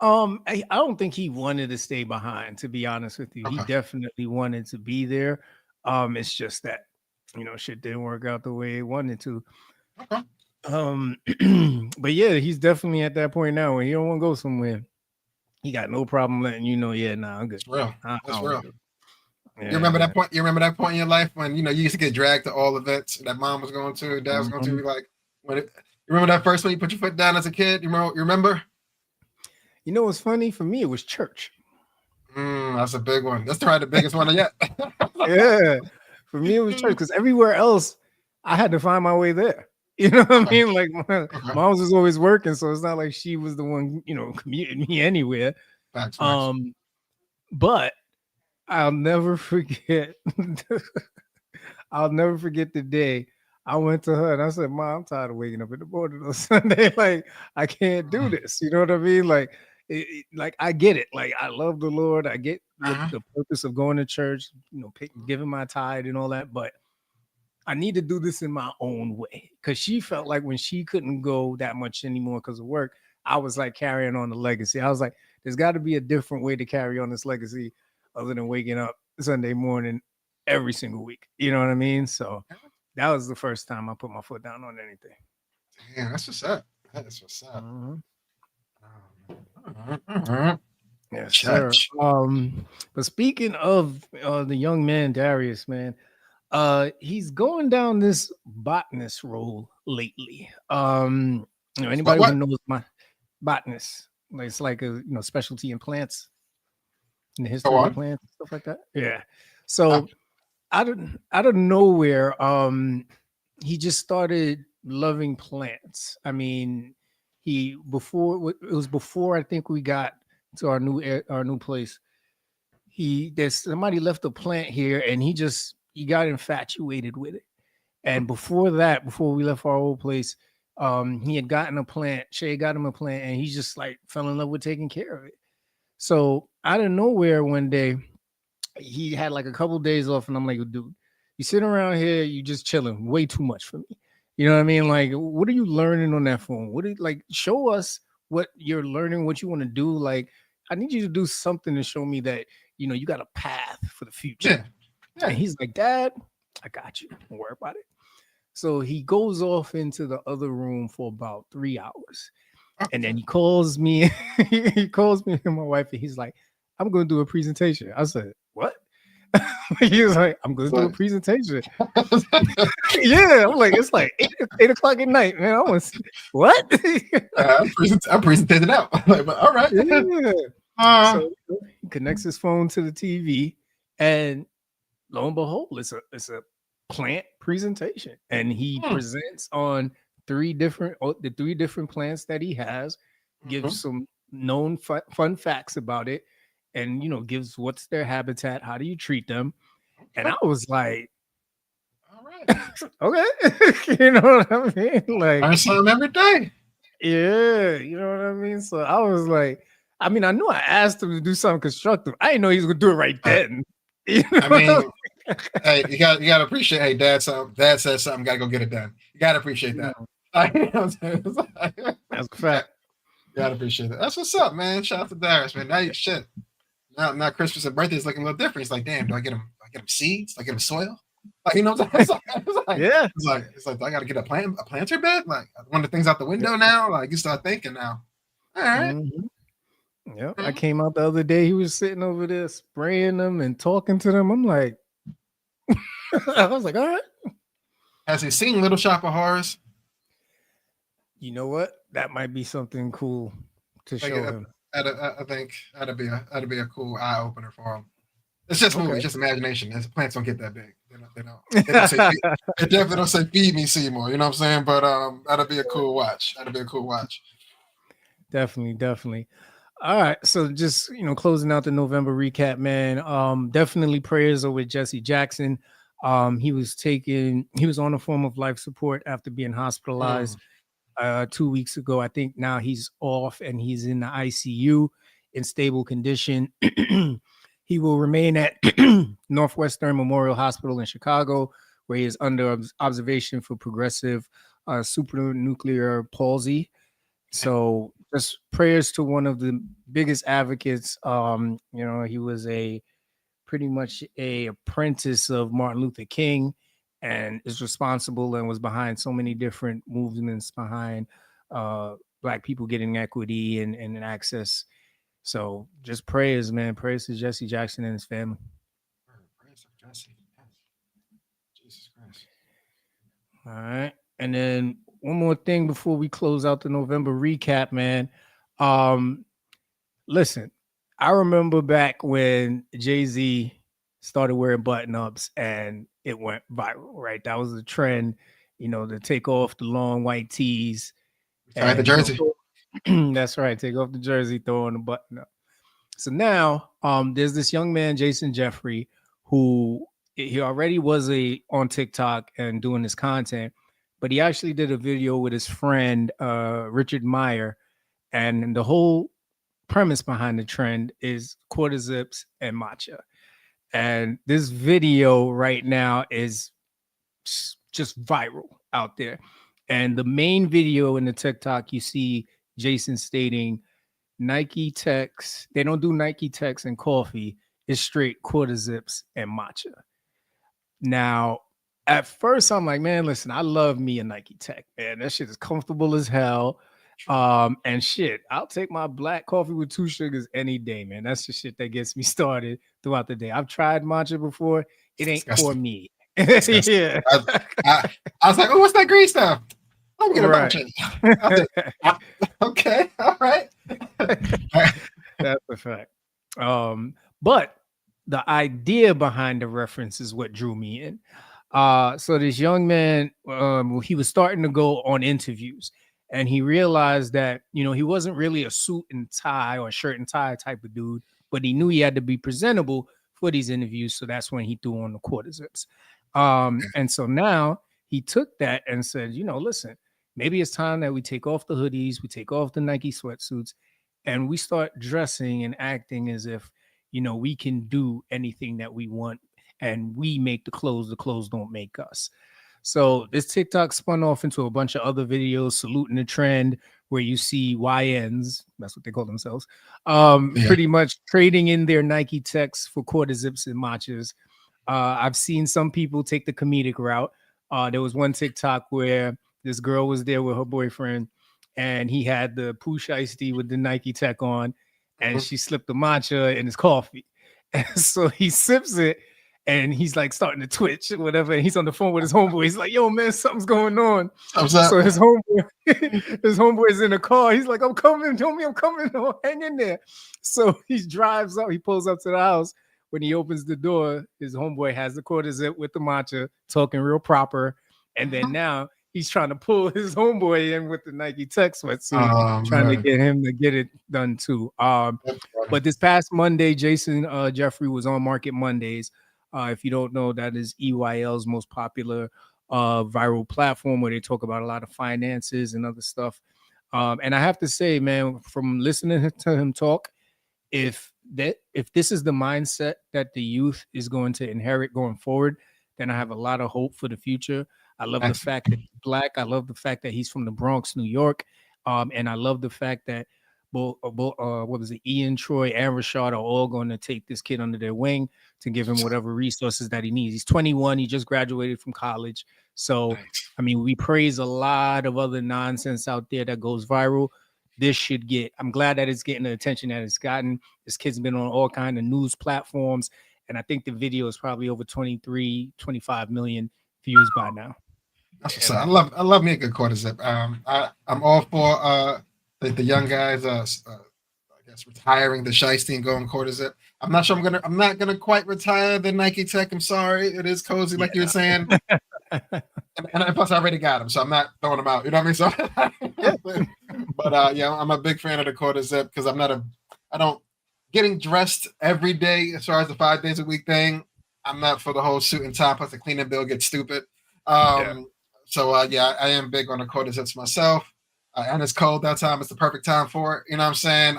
I don't think he wanted to stay behind. To be honest with you, He definitely wanted to be there. It's just that shit didn't work out the way it wanted to. Okay. But yeah, he's definitely at that point now where he don't want to go somewhere. He got no problem letting you know. Yeah, nah, I'm good. That's real. That's real. Yeah, you remember that point? You remember that point in your life when you used to get dragged to all events that mom was going to, dad was going to? Like, you remember that first when you put your foot down as a kid? You remember? You know what's funny? For me, it was church. That's a big one. That's probably the biggest one yet. Yeah, for me it was church because everywhere else I had to find my way there. You know what I mean? Like mom was always working, so it's not like she was the one commuting me anywhere. Facts. But I'll never forget. I'll never forget the day I went to her and I said, "Mom, I'm tired of waking up in the morning on Sunday. Like, I can't do this." You know what I mean? Like, I get it. Like, I love the Lord. I get the purpose of going to church, giving my tithe and all that. But I need to do this in my own way. Because she felt like when she couldn't go that much anymore because of work, I was like carrying on the legacy. I was like, there's got to be a different way to carry on this legacy other than waking up Sunday morning every single week. You know what I mean? So that was the first time I put my foot down on anything. Damn, that's what's up. That's what's up. Yes, sir. But speaking of the young man Darius, man, he's going down this botanist role lately. Anybody who knows my botanist, like it's like a specialty in plants, in the history of plants, stuff like that. Yeah. So out of nowhere, he just started loving plants. I mean, it was before I think we got to our new place. There's somebody left a plant here, and he got infatuated with it. And before we left our old place, he had gotten a plant. Shay got him a plant, and he just like fell in love with taking care of it. So out of nowhere, one day, he had like a couple of days off, and I'm like, dude, you sitting around here, you just chilling way too much for me. You know what I mean? Like, what are you learning on that phone? Show us what you're learning, what you want to do. Like, I need you to do something to show me that, you got a path for the future. Yeah. And he's like, Dad, I got you. Don't worry about it. So he goes off into the other room for about 3 hours. And then he calls me, and my wife, and he's like, I'm going to do a presentation. I said, what? He was like, I'm going to do a presentation. Yeah, I'm like, it's like 8 o'clock at night, man. I was what? I'm presenting out. Like, but all right. Yeah. So he connects his phone to the TV, and lo and behold, it's a plant presentation, and he presents on the three different plants that he has, gives some known fun facts about it, and gives what's their habitat, how do you treat them, and I was like, all right, okay, you know what I mean, like learn something every day. Yeah, you know what I mean. So I was like, I mean, I knew I asked him to do something constructive. I didn't know he was gonna do it right then. You know? I mean, hey, you gotta appreciate. Hey, Dad says something. Gotta go get it done. You gotta appreciate that. You know that's a fact. You gotta appreciate that. That's what's up, man. Shout out to Darius, man. Now you shit. Now Christmas and birthday is looking a little different. It's like, damn, do I get him seeds? Do I get him soil? Like, you know what I'm saying? Yeah. It's like I gotta get a planter bed. Like one of the things out the window now. Like you start thinking now. All right. Mm-hmm. Yep. I came out the other day. He was sitting over there spraying them and talking to them. I'm like, I was like, all right. Has he seen Little Shop of Horrors? You know what? That might be something cool to show him. I think that'd be a cool eye opener for him. It's just movies, just imagination. Plants don't get that big. They don't. They definitely don't say feed me Seymour. You know what I'm saying? But that'd be a cool watch. Definitely. All right. So just closing out the November recap, man. Definitely prayers are with Jesse Jackson. He was on a form of life support after being hospitalized 2 weeks ago. I think now he's off and he's in the ICU in stable condition. He will remain at Northwestern Memorial Hospital in Chicago, where he is under observation for progressive supranuclear palsy. So just prayers to one of the biggest advocates. He was pretty much a apprentice of Martin Luther King, and is responsible and was behind so many different movements behind Black people getting equity and access. So just prayers, man. Prayers to Jesse Jackson and his family. Prayers to Jesse. Jesus Christ. All right. And then one more thing before we close out the November recap, man. Listen, I remember back when Jay-Z started wearing button-ups and it went viral, right? That was the trend, to take off the long white tees. And the jersey. That's right. Take off the jersey, throw on the button up. So now there's this young man, Jason Jeffrey, who he already was on TikTok and doing this content, but he actually did a video with his friend, Richard Meyer. And the whole premise behind the trend is quarter zips and matcha. And this video right now is just viral out there. And the main video in the TikTok, you see Jason stating Nike Techs. They don't do Nike Techs and coffee. It's straight quarter zips and matcha. Now, at first, I'm like, man, listen, I love me a Nike Tech, man. That shit is comfortable as hell. And shit, I'll take my black coffee with 2 sugars any day, man. That's the shit that gets me started throughout the day. I've tried matcha before. It ain't for me. Yeah. I was like, oh, what's that green stuff? Let me get a matcha. Okay, all right. That's a fact. But the idea behind the reference is what drew me in. So this young man, he was starting to go on interviews, and he realized that, he wasn't really a suit and tie or shirt and tie type of dude, but he knew he had to be presentable for these interviews. So that's when he threw on the quarter zips. And so now he took that and said, listen, maybe it's time that we take off the hoodies, we take off the Nike sweatsuits, and we start dressing and acting as if, we can do anything that we want, and we make the clothes don't make us. So this TikTok spun off into a bunch of other videos saluting the trend, where you see YNs, that's what they call themselves, pretty much trading in their Nike Techs for quarter zips and matchas. I've seen some people take the comedic route. There was one TikTok where this girl was there with her boyfriend, and he had the Poosh iced tea with the Nike Tech on, and she slipped the matcha in his coffee. And so he sips it and he's like starting to twitch or whatever. And he's on the phone with his homeboy. He's like, yo, man, something's going on. So his homeboy is in the car. He's like, I'm coming, homie, I'm coming. Oh, hang in there. So he drives up, he pulls up to the house. When he opens the door, his homeboy has the quarter zip with the matcha, talking real proper. And then now he's trying to pull his homeboy in with the Nike Tech sweatsuit, trying to get him to get it done too. But this past Monday, Jason Jeffrey was on Market Mondays. If you don't know, that is EYL's most popular viral platform where they talk about a lot of finances and other stuff. And I have to say, man, from listening to him talk, if this is the mindset that the youth is going to inherit going forward, then I have a lot of hope for the future. I love the fact that he's Black. I love the fact that he's from the Bronx, New York. And I love the fact that both Ian, Troy, and Rashad are all going to take this kid under their wing to give him whatever resources that he needs. He's 21. He just graduated from college. So, I mean, we praise a lot of other nonsense out there that goes viral. I'm glad that it's getting the attention that it's gotten. This kid's been on all kinds of news platforms. And I think the video is probably over 25 million views by now. That's what's up. I love me a good quarter zip. I'm all for the young guys I guess retiring the shiesty and going quarter zip. I'm not sure I'm not gonna quite retire the Nike Tech. I'm sorry. It is cozy, like you were saying. and plus I already got them, so I'm not throwing them out. You know what I mean? So but I'm a big fan of the quarter zip because I don't getting dressed every day as far as the 5 days a week thing. I'm not for the whole suit and tie, plus the cleaning bill gets stupid. So I am big on the quarter zips myself. And it's cold that time. It's the perfect time for it. You know what I'm saying?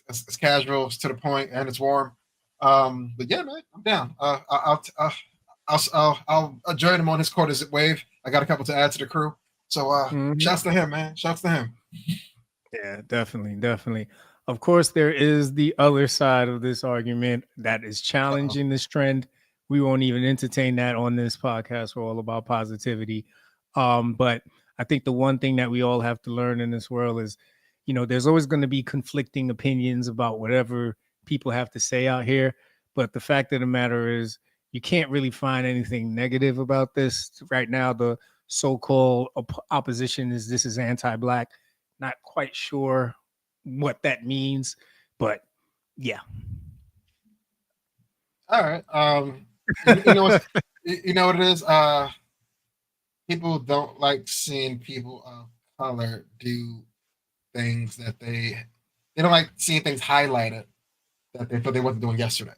It's casual, it's to the point, and it's warm. But yeah, man, I'm down. I'll join him on his quarter zip wave. I got a couple to add to the crew. So shouts to him, man. Shouts to him. Yeah, definitely. Of course, there is the other side of this argument that is challenging this trend. We won't even entertain that on this podcast. We're all about positivity. But I think the one thing that we all have to learn in this world is, there's always going to be conflicting opinions about whatever people have to say out here. But the fact of the matter is, you can't really find anything negative about this. Right now, the so-called opposition this is anti-Black. Not quite sure what that means, but yeah. All right. You know what it is? People don't like seeing people of color do things that they don't like seeing things highlighted that they thought they wasn't doing yesterday.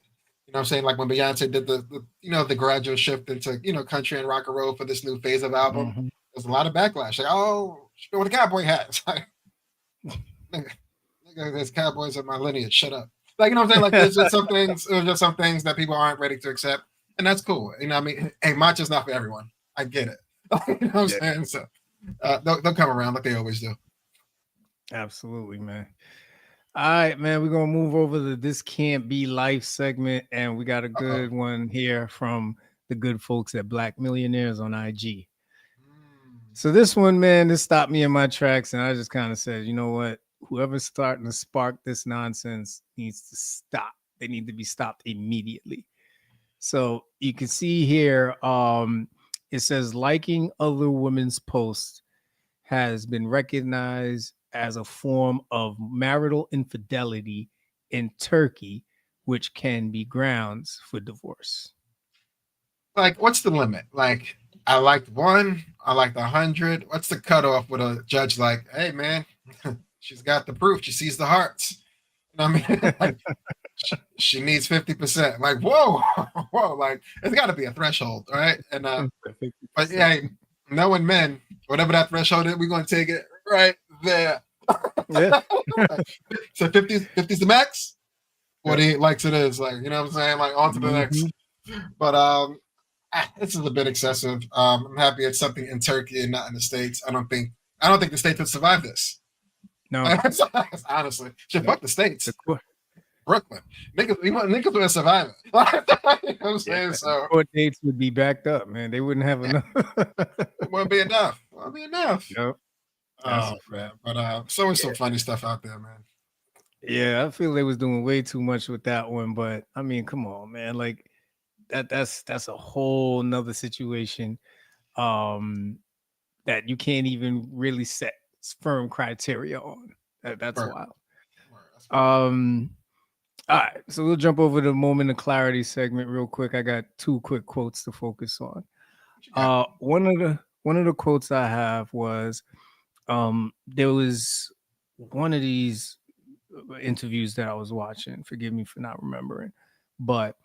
You know what I'm saying? Like when Beyonce did the gradual shift into, country and rock and roll for this new phase of album, there's a lot of backlash. Like, oh, she with the cowboy hat. It's like, nigga, there's cowboys in my lineage. Shut up. Like, you know what I'm saying? Like, there's just some things that people aren't ready to accept. And that's cool. You know what I mean? Hey, matcha's not for everyone. I get it. You know what I'm saying? So they'll come around like they always do. Absolutely, man. All right, man. We're going to move over to This Can't Be Life segment. And we got a good one here from the good folks at Black Millionaires on IG. So this one, man, this stopped me in my tracks. And I just kind of said, you know what? Whoever's starting to spark this nonsense needs to stop. They need to be stopped immediately. So you can see here, it says liking other women's posts has been recognized as a form of marital infidelity in Turkey, which can be grounds for divorce. Like, what's the limit? Like, I liked 1, I liked 100. What's the cutoff with a judge like, hey, man, she's got the proof. She sees the hearts. You know what I mean? Like, she needs 50%. Like, whoa. Like, it's got to be a threshold, right? And but yeah, knowing men, whatever that threshold is, we're going to take it right there. Yeah. So 50's the max. 48 likes it is. Like, you know what I'm saying? Like, on to the next. But this is a bit excessive. I'm happy it's something in Turkey and not in the States. I don't think the States would survive this. No. Honestly. Fuck the States. Brooklyn. Niggas would survive it. You know what I'm saying? So court dates would be backed up, man. They wouldn't have enough. It wouldn't be enough. Yep. Oh, man. But so much some funny stuff out there, man. Yeah, I feel they was doing way too much with that one, but I mean, come on, man. Like that's a whole nother situation. Um that you can't even really set firm criteria on. That's Word, wild. word, that's word. Um all right, so we'll jump over the moment of clarity segment real quick. I got two quick quotes to focus on. What you got? One of the quotes I have was there was one of these interviews that I was watching. Forgive me for not remembering, but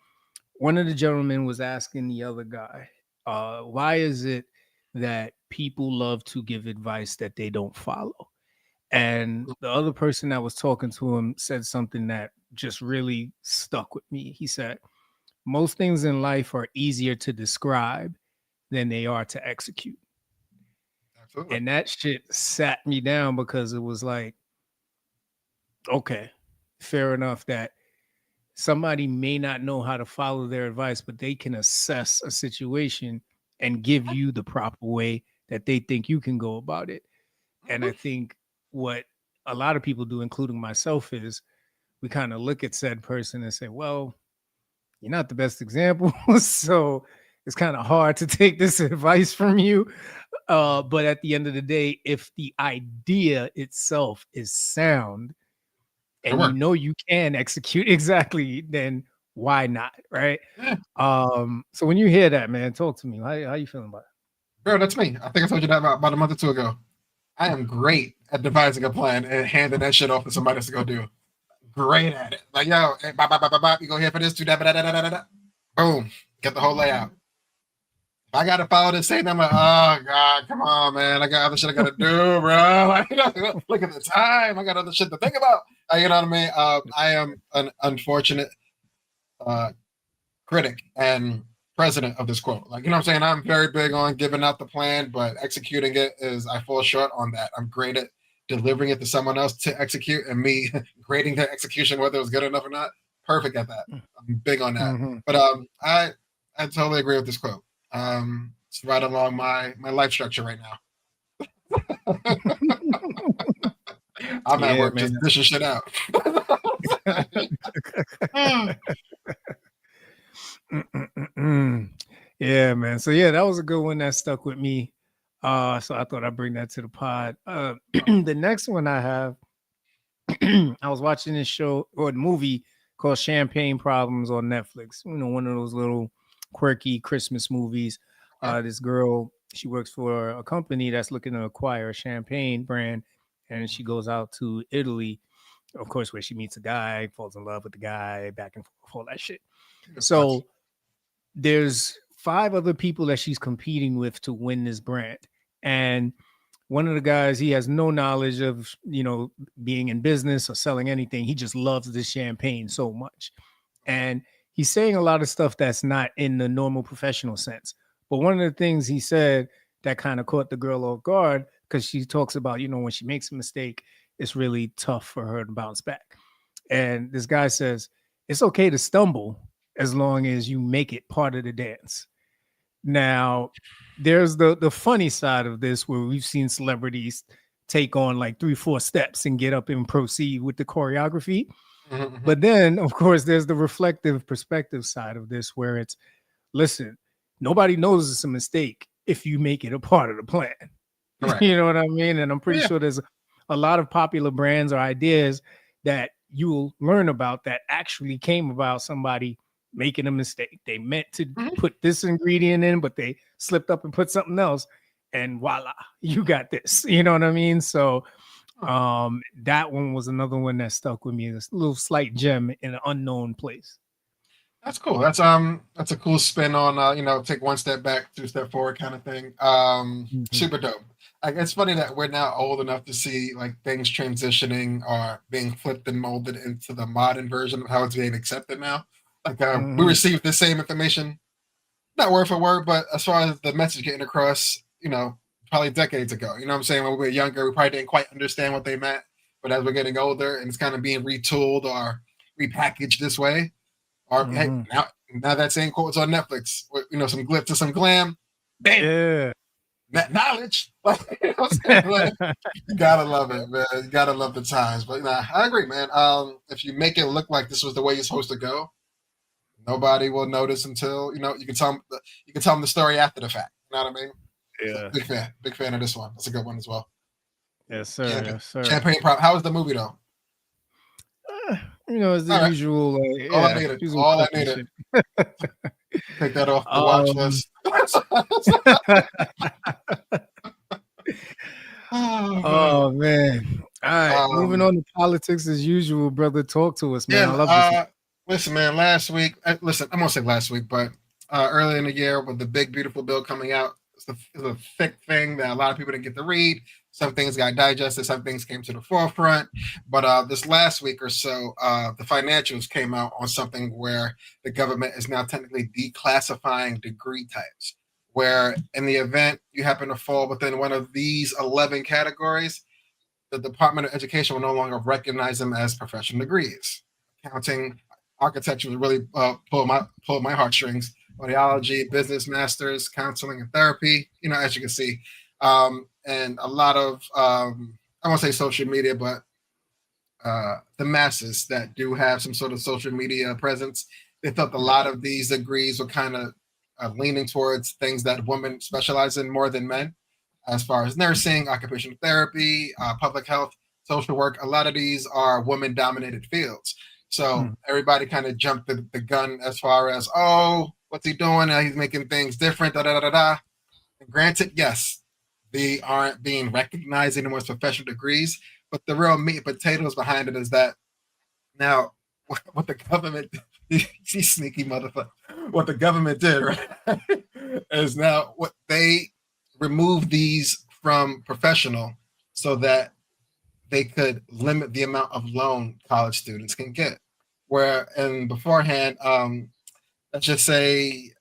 one of the gentlemen was asking the other guy, why is it that people love to give advice that they don't follow? And the other person that was talking to him said something that just really stuck with me. He said, most things in life are easier to describe than they are to execute. Absolutely. And that shit sat me down because it was like, okay, fair enough that somebody may not know how to follow their advice, but they can assess a situation and give you the proper way that they think you can go about it. And Mm-hmm. I think what a lot of people do, including myself, is we kind of look at said person and say, well, you're not the best example. So it's kind of hard to take this advice from you. But at the end of the day, if the idea itself is sound, It and you worked. know you can execute exactly, then why not? Right. Yeah. So when you hear that, man, talk to me. How you feeling about Bro, that's me. I think I told you that about a month or two ago. I am great at devising a plan and handing that shit off to somebody else to go do. Great at it. Like, yo, hey, bop, bop, bop, bop, bop, you go here for this, do that, da, da, da, da, da. Boom. Get the whole layout. If I gotta follow this same, I'm like, oh God, come on, man. I got other shit I gotta do, bro. Like, look at the time. I got other shit to think about. You know what I mean? I am an unfortunate uh, critic and president of this quote. Like, you know what I'm saying? I'm very big on giving out the plan, but executing it is I fall short on that. I'm great at delivering it to someone else to execute, and me grading their execution, whether it was good enough or not. Perfect at that. it? I'm big on that. Mhm. But I totally agree with this quote. It's right along my life structure right now. I'm at Yeah, work man. just dishing shit out. Yeah, man. So yeah, that was a good one that stuck with me. So I thought I'd bring that to the pod. The next one I have, I was watching this show or movie called Champagne Problems on Netflix. You know, one of those little quirky Christmas movies. Okay. This girl, she works for a company that's looking to acquire a champagne brand, and she goes out to Italy, of course, where she meets a guy, falls in love with the guy, back and forth, all that shit. Of course. So there's five other people that she's competing with to win this brand. And one of the guys, he has no knowledge of, being in business or selling anything. He just loves this champagne so much. And he's saying a lot of stuff that's not in the normal professional sense. But one of the things he said that kind of caught the girl off guard, because she talks about, when she makes a mistake, it's really tough for her to bounce back. And this guy says, it's okay to stumble as long as you make it part of the dance. Now, there's the funny side of this where we've seen celebrities take on like 3-4 steps and get up and proceed with the choreography. Mm-hmm. But then, of course, there's the reflective perspective side of this where it's, listen, nobody knows it's a mistake if you make it a part of the plan. Correct. You know what I mean? And I'm pretty Yeah. sure there's a lot of popular brands or ideas that you will learn about that actually came about somebody making a mistake. They meant to Mm-hmm. put this ingredient in, but they slipped up and put something else, and voila, you got this. You know what I mean? So that one was another one that stuck with me. This little slight gem in an unknown place. That's cool. That's a cool spin on take one step back, two step forward kind of thing. Mhm. Super dope. Like it's funny that we're now old enough to see like things transitioning or being flipped and molded into the modern version of how it's being accepted now. Like we Mhm. received the same information, not word for word, but as far as the message getting across, probably decades ago. You know what I'm saying? When we were younger, we probably didn't quite understand what they meant. But as we're getting older and it's kind of being retooled or repackaged this way, or hey, Mhm. now that same quote's on Netflix with some glitz and some glam. Bam. Yeah. knowledge. Like, you know what I'm saying? Like, you gotta love it, man. You gotta love the times. But nah, I agree, man. If you make it look like this was the way you're supposed to go, nobody will notice until you can tell them. You can tell them the story after the fact. You know what I mean? So, Yeah. big fan of this one. That's a good one as well. Yes, sir. Yes, sir. Champagne prop. How was the movie though? It's the All right. usual. All I needed. Usual All I needed. Take that off the watch list. Oh man. All right. Moving on to politics as usual, brother. Talk to us, man. I love this. Listen, man, last week, I'm gonna say last week, but early in the year with the big beautiful bill coming out, it's a thick thing that a lot of people didn't get to read. Some things got digested, some things came to the forefront. But this last week or so, the financials came out on something where the government is now technically declassifying degree types, where in the event you happen to fall within one of these 11 categories, the Department of Education will no longer recognize them as professional degrees. Accounting, architecture was really pull my heartstrings. Audiology, business masters, counseling and therapy. As you can see, and a lot of I won't say social media, but the masses that do have some sort of social media presence, they thought a lot of these degrees were kind of leaning towards things that women specialize in more than men, as far as nursing, occupational therapy, public health, social work. A lot of these are women-dominated fields. So everybody kind of jumped the gun as far as, oh, what's he doing? He's making things different, da da da da. And granted, yes, they aren't being recognized anymore as professional degrees, but the real meat and potatoes behind it is that now what the government, you sneaky motherfucker, what the government did, right, is now what they removed these from professional so that they could limit the amount of loan college students can get. Where and beforehand, let's just say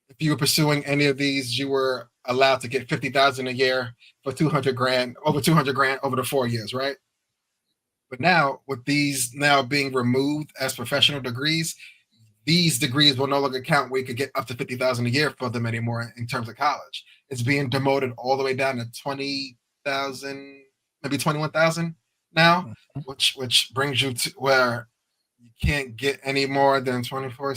if you were pursuing any of these, you were allowed to get 50,000 a year for 200 grand, over 200 grand over the 4 years, right? But now, with these now being removed as professional degrees, these degrees will no longer count where you could get up to 50,000 a year for them anymore in terms of college. It's being demoted all the way down to 20,000, maybe 21,000 now, which brings you to where you can't get any more than 24.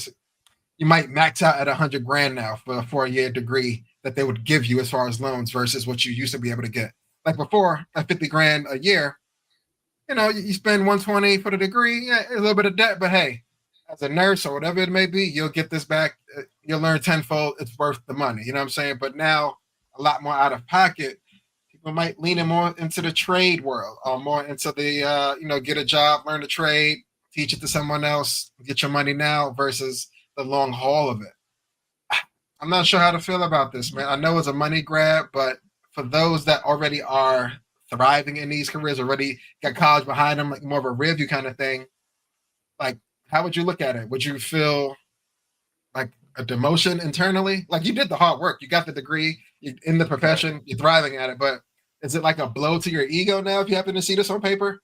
You might max out at 100 grand now for a 4-year degree that they would give you as far as loans versus what you used to be able to get. Like before, at 50 grand a year, you spend 120 for the degree, yeah, a little bit of debt, but hey, as a nurse or whatever it may be, you'll get this back. You'll learn tenfold. It's worth the money. You know what I'm saying? But now, a lot more out of pocket. People might lean in more into the trade world, or more into the get a job, learn a trade, teach it to someone else, get your money now versus the long haul of it. I'm not sure how to feel about this, man. I know it's a money grab, but for those that already are thriving in these careers, already got college behind them, like more of a rear view kind of thing, like, how would you look at it? Would you feel like a demotion internally? Like, you did the hard work, you got the degree, you're in the profession, you're thriving at it, but is it like a blow to your ego now if you happen to see this on paper?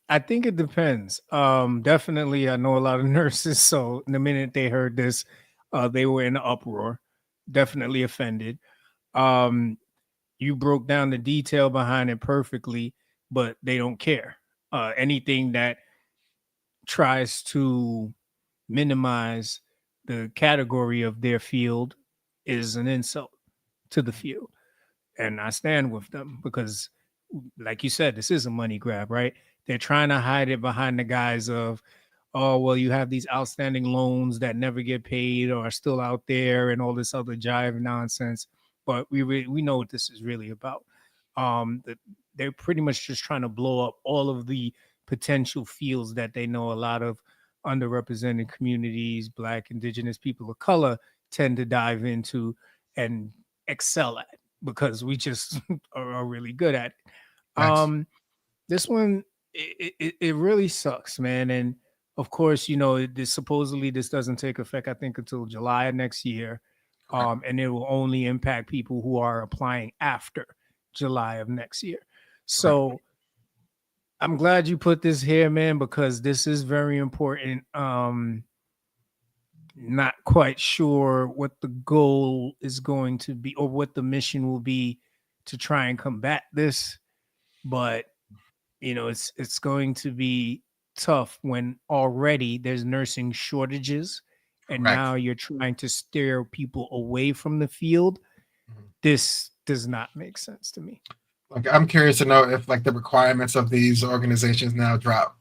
I think it depends. Definitely, I know a lot of nurses, so the minute they heard this, they were in an uproar, definitely offended. You broke down the detail behind it perfectly, but they don't care. Anything that tries to minimize the category of their field is an insult to the field. And I stand with them because, like you said, this is a money grab, right? They're trying to hide it behind the guise of, oh, well, you have these outstanding loans that never get paid or are still out there and all this other jive nonsense. But we know what this is really about. They're pretty much just trying to blow up all of the potential fields that they know a lot of underrepresented communities, Black, Indigenous people of color tend to dive into and excel at because we just are really good at it. Nice. This one, it really sucks, man. And of course, supposedly this doesn't take effect, I think, until July of next year. And it will only impact people who are applying after July of next year. So I'm glad you put this here, man, because this is very important. not quite sure what the goal is going to be or what the mission will be to try and combat this, but it's going to be tough when already there's nursing shortages and Correct. now you're trying to steer people away from the field. Mhm. This does not make sense to me. Like, I'm curious to know if like the requirements of these organizations now drop.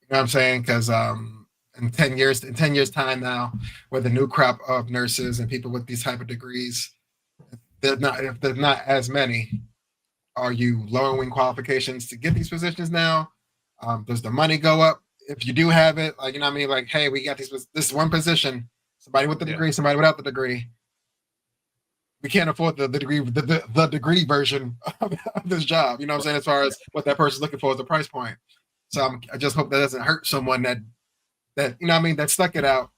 You know what I'm saying? Because in 10 years time now, with a new crop of nurses and people with these type of degrees, if there's not as many, are you lowering qualifications to get these positions now? Does the money go up if you do have it? Like, you know what I mean? Like, hey, we got this one position, somebody with the Yeah. degree, somebody without the degree. We can't afford the degree the degree version of this job. You know what I'm saying? As far as what that person's looking for as a price point. So I just hope that doesn't hurt someone that you know what I mean, that stuck it out,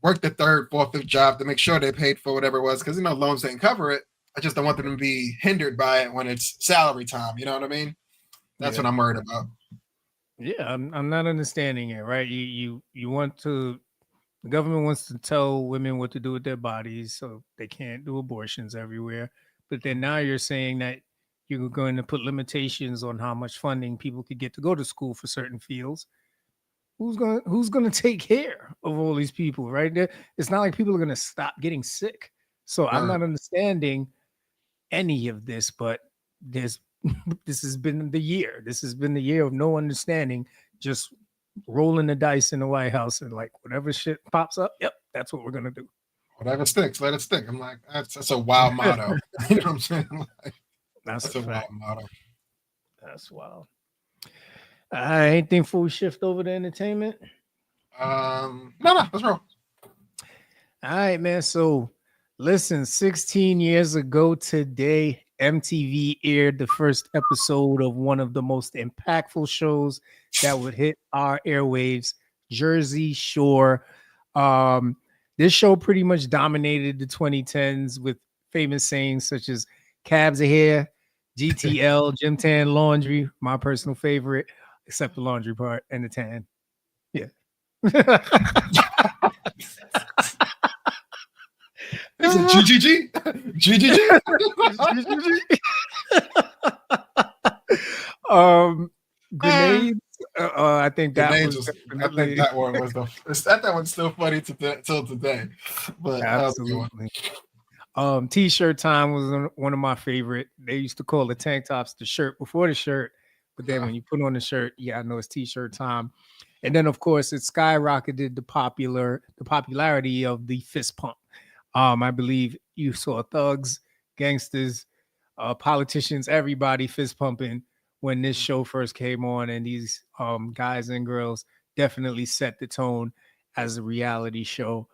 worked the third, fourth, fifth job to make sure they paid for whatever it was, because loans didn't cover it. I just don't want them to be hindered by it when it's salary time. You know what I mean? That's Yeah. what I'm worried about. Yeah, I'm not understanding it, right? You want to the government wants to tell women what to do with their bodies so they can't do abortions everywhere. But then now you're saying that you're going to put limitations on how much funding people could get to go to school for certain fields. Who's going to take care of all these people, right? It's not like people are going to stop getting sick. So I'm Right. not understanding any of this, but there's this has been the year. This has been the year of no understanding, just rolling the dice in the White House and like whatever shit pops up, yep, that's what we're gonna do. Whatever sticks, let it stick. I'm like, that's a wild motto. You know what I'm saying? Like, That's a that's a wild fact. motto. That's wild. Anything before we shift over to entertainment? No, let's roll. All right, man. So listen, 16 years ago today, MTV aired the first episode of one of the most impactful shows that would hit our airwaves, Jersey Shore. Um, this show pretty much dominated the 2010s with famous sayings such as cabs are here, GTL, Gym Tan Laundry, my personal favorite, except the laundry part and the tan. Yeah. Is it GGG? GGG? Grenades. I think that Grenades was was. I think definitely that one was the. That one's still funny till today. But that was a good one. absolutely. T-shirt time was one of my favorite. They used to call the tank tops the shirt before the shirt, but then when you put on the shirt, yeah, I know it's T-shirt time. And then of course it skyrocketed the popularity of the fist pump. I believe you saw thugs, gangsters, politicians, everybody fist pumping when this show first came on, and these guys and girls definitely set the tone as a reality show.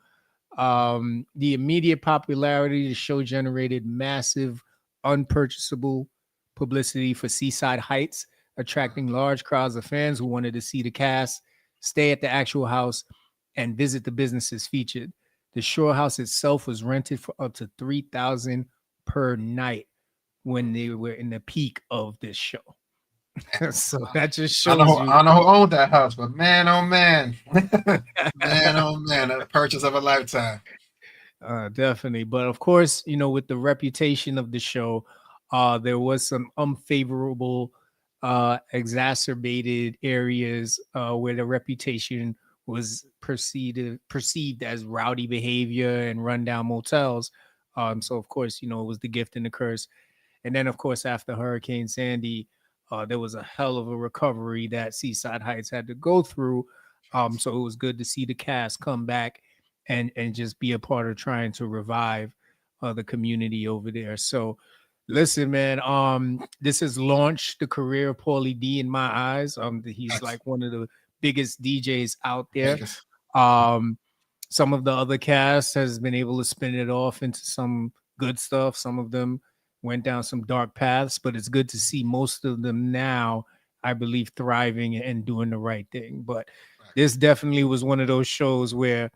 The immediate popularity of the show generated massive, unpurchasable publicity for Seaside Heights, attracting large crowds of fans who wanted to see the cast, stay at the actual house, and visit the businesses featured. The Shore House itself was rented for up to 3,000 per night when they were in the peak of this show. So that just shows you. I don't know who owned that house, but man, oh man, man, oh man, a purchase of a lifetime. Definitely. But of course, with the reputation of the show, there was some unfavorable, exacerbated areas where the reputation was perceived as rowdy behavior and rundown motels. So of course, it was the gift and the curse. And then of course, after Hurricane Sandy, there was a hell of a recovery that Seaside Heights had to go through. So it was good to see the cast come back and just be a part of trying to revive the community over there. So listen, man, this has launched the career of Paulie D in my eyes. He's That's like one of the biggest DJs out there. Vegas. Some of the other cast has been able to spin it off into some good stuff. Some of them went down some dark paths, but it's good to see most of them now, I believe, thriving and doing the right thing. But this definitely was one of those shows where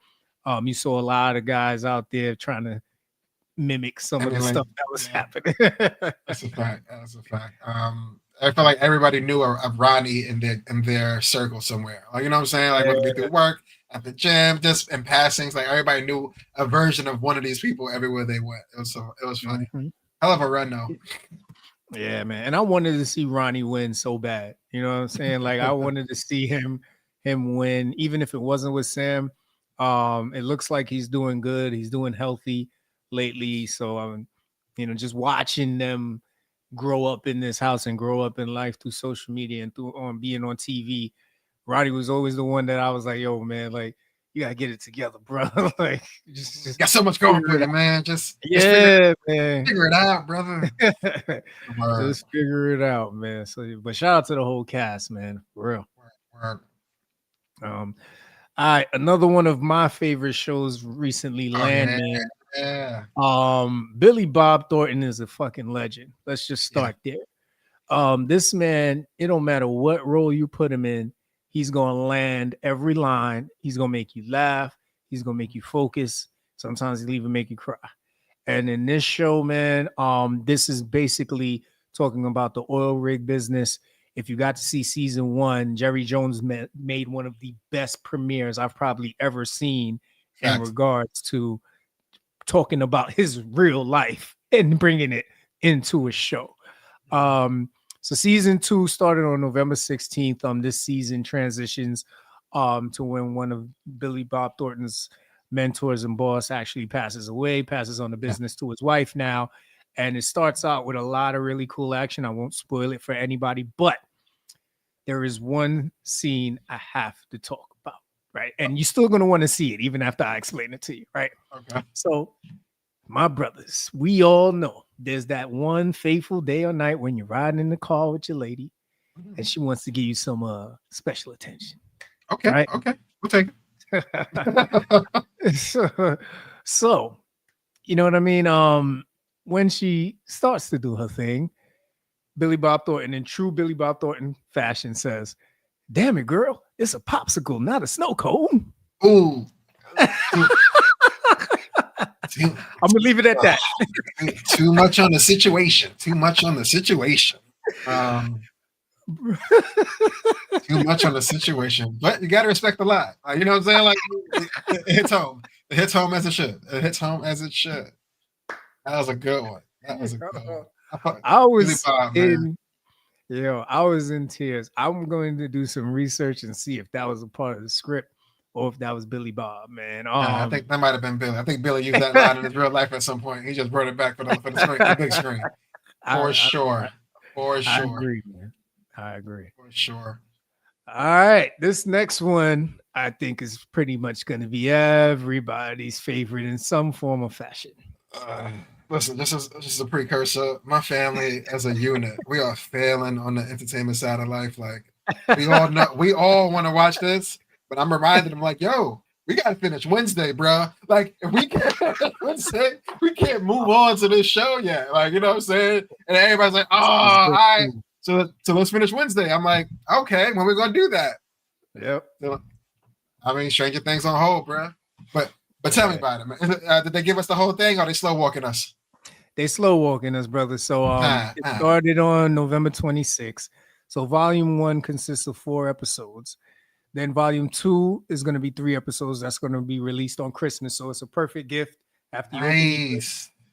you saw a lot of guys out there trying to mimic some of the stuff that was happening. That's a fact. That's a fact. I feel like everybody knew of Ronnie in their circle somewhere. Like, you know what I'm saying? Like, whether it be through work, at the gym, just in passings. Like everybody knew a version of one of these people everywhere they went. It was funny. Mm-hmm. Hell of a run though. Yeah, man. And I wanted to see Ronnie win so bad. You know what I'm saying? Like I wanted to see him win, even if it wasn't with Sam. It looks like he's doing good. He's doing healthy lately. So just watching them grow up in this house and grow up in life through social media and through being on TV. Ronnie was always the one that I was like, yo, man, like you gotta get it together, bro. Like just got so much going for you, man. Just man. Figure it out, brother. Just figure it out, man. So, but shout out to the whole cast, man. For real. Word. All right, another one of my favorite shows recently, Landman. Yeah. Billy Bob Thornton is a fucking legend. Let's just start there. This man, it don't matter what role you put him in, he's gonna land every line. He's gonna make you laugh. He's gonna make you focus. Sometimes he'll even make you cry. And in this show, man, this is basically talking about the oil rig business. If you got to see season 1, Jerry Jones made one of the best premieres I've probably ever seen in regards to talking about his real life and bringing it into a show. So season 2 started on November 16th. This season transitions to when one of Billy Bob Thornton's mentors and boss actually passes on the business to his wife now. And it starts out with a lot of really cool action. I won't spoil it for anybody, but there is one scene I have to talk about, right? And you're still going to want to see it even after I explain it to you, right? Okay. So my brothers, we all know there's that one fateful day or night when you're riding in the car with your lady and she wants to give you some special attention. Okay. Right? Okay. We'll take it. So, you know what I mean? When she starts to do her thing, Billy Bob Thornton, in true Billy Bob Thornton fashion, says, "Damn it, girl, it's a popsicle, not a snow cone." Ooh. I'm gonna leave it at that. Too much on the situation. Too much on the situation. But you gotta respect the lie. You know what I'm saying? Like it hits home. It hits home as it should. That was a good one. I was in tears. I'm going to do some research and see if that was a part of the script or if that was Billy Bob, man. I think that might have been Billy. I think Billy used that line in his real life at some point. He just brought it back for the big screen. For sure. I agree, man. I agree. For sure. All right. This next one, I think, is pretty much going to be everybody's favorite in some form or fashion. Listen, this is a precursor. My family as a unit, we are failing on the entertainment side of life. Like we all want to watch this, but I'm reminded them like, yo, we got to finish Wednesday, bro. Like if we can't Wednesday, we can't move on to this show yet. Like, you know what I'm saying? And everybody's like, oh, all right. So let's finish Wednesday. I'm like, okay, when we gonna do that? Yep. So, I mean, Stranger Things on hold, bro. But tell me about it, man. Did they give us the whole thing or they slow walking us? They slow walking us, brother. So it started on November 26th. So volume 1 consists of 4 episodes. Then volume 2 is going to be 3 episodes. That's going to be released on Christmas. So it's a perfect gift after you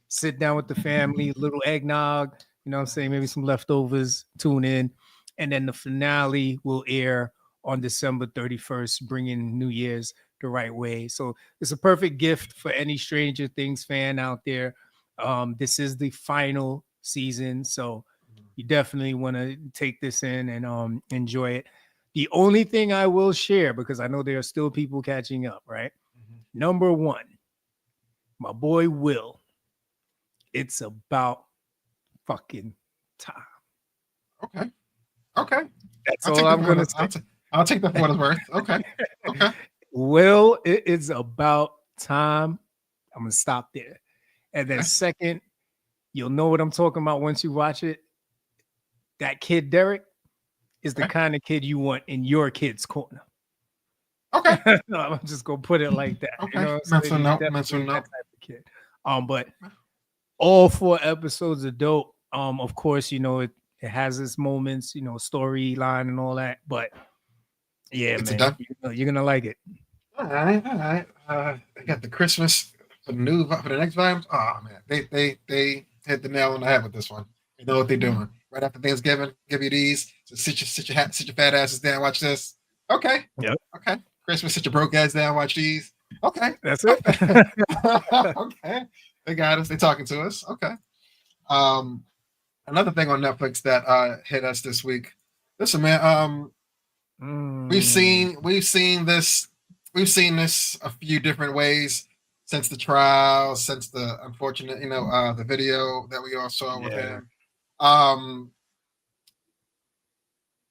sit down with the family, little eggnog, you know what I'm saying? Maybe some leftovers, tune in. And then the finale will air on December 31st, bringing New Year's the right way. So it's a perfect gift for any Stranger Things fan out there. This is the final season, so you definitely want to take this in and enjoy it. The only thing I will share, because I know there are still people catching up, right? Mm-hmm. Number 1, my boy Will. It's about fucking time. Okay. That's all I'm going to say. I'll take that for what it's worth. Okay. Will, it is about time. I'm going to stop there. And then second, you'll know what I'm talking about once you watch it. That kid, Derek, is the kind of kid you want in your kid's corner. Okay. No, I'm just going to put it like that. Okay. You know Mental note. Type of kid. But all 4 episodes are dope. Of course, you know, it has its moments, you know, storyline and all that. But yeah, man, you're going to like it. All right, all right. They got the Christmas for the next volume. Oh man, they hit the nail on the head with this one. You know what they're doing. Right after Thanksgiving, give you these. So sit your fat asses down. Watch this. Okay, Yep. okay. Christmas, sit your broke ass down. Watch these. Okay, That's it. okay. They got us. They talking to us. Okay. Another thing on Netflix that hit us this week. Listen, man. We've seen this a few different ways since the trial, since the unfortunate, the video that we all saw with him.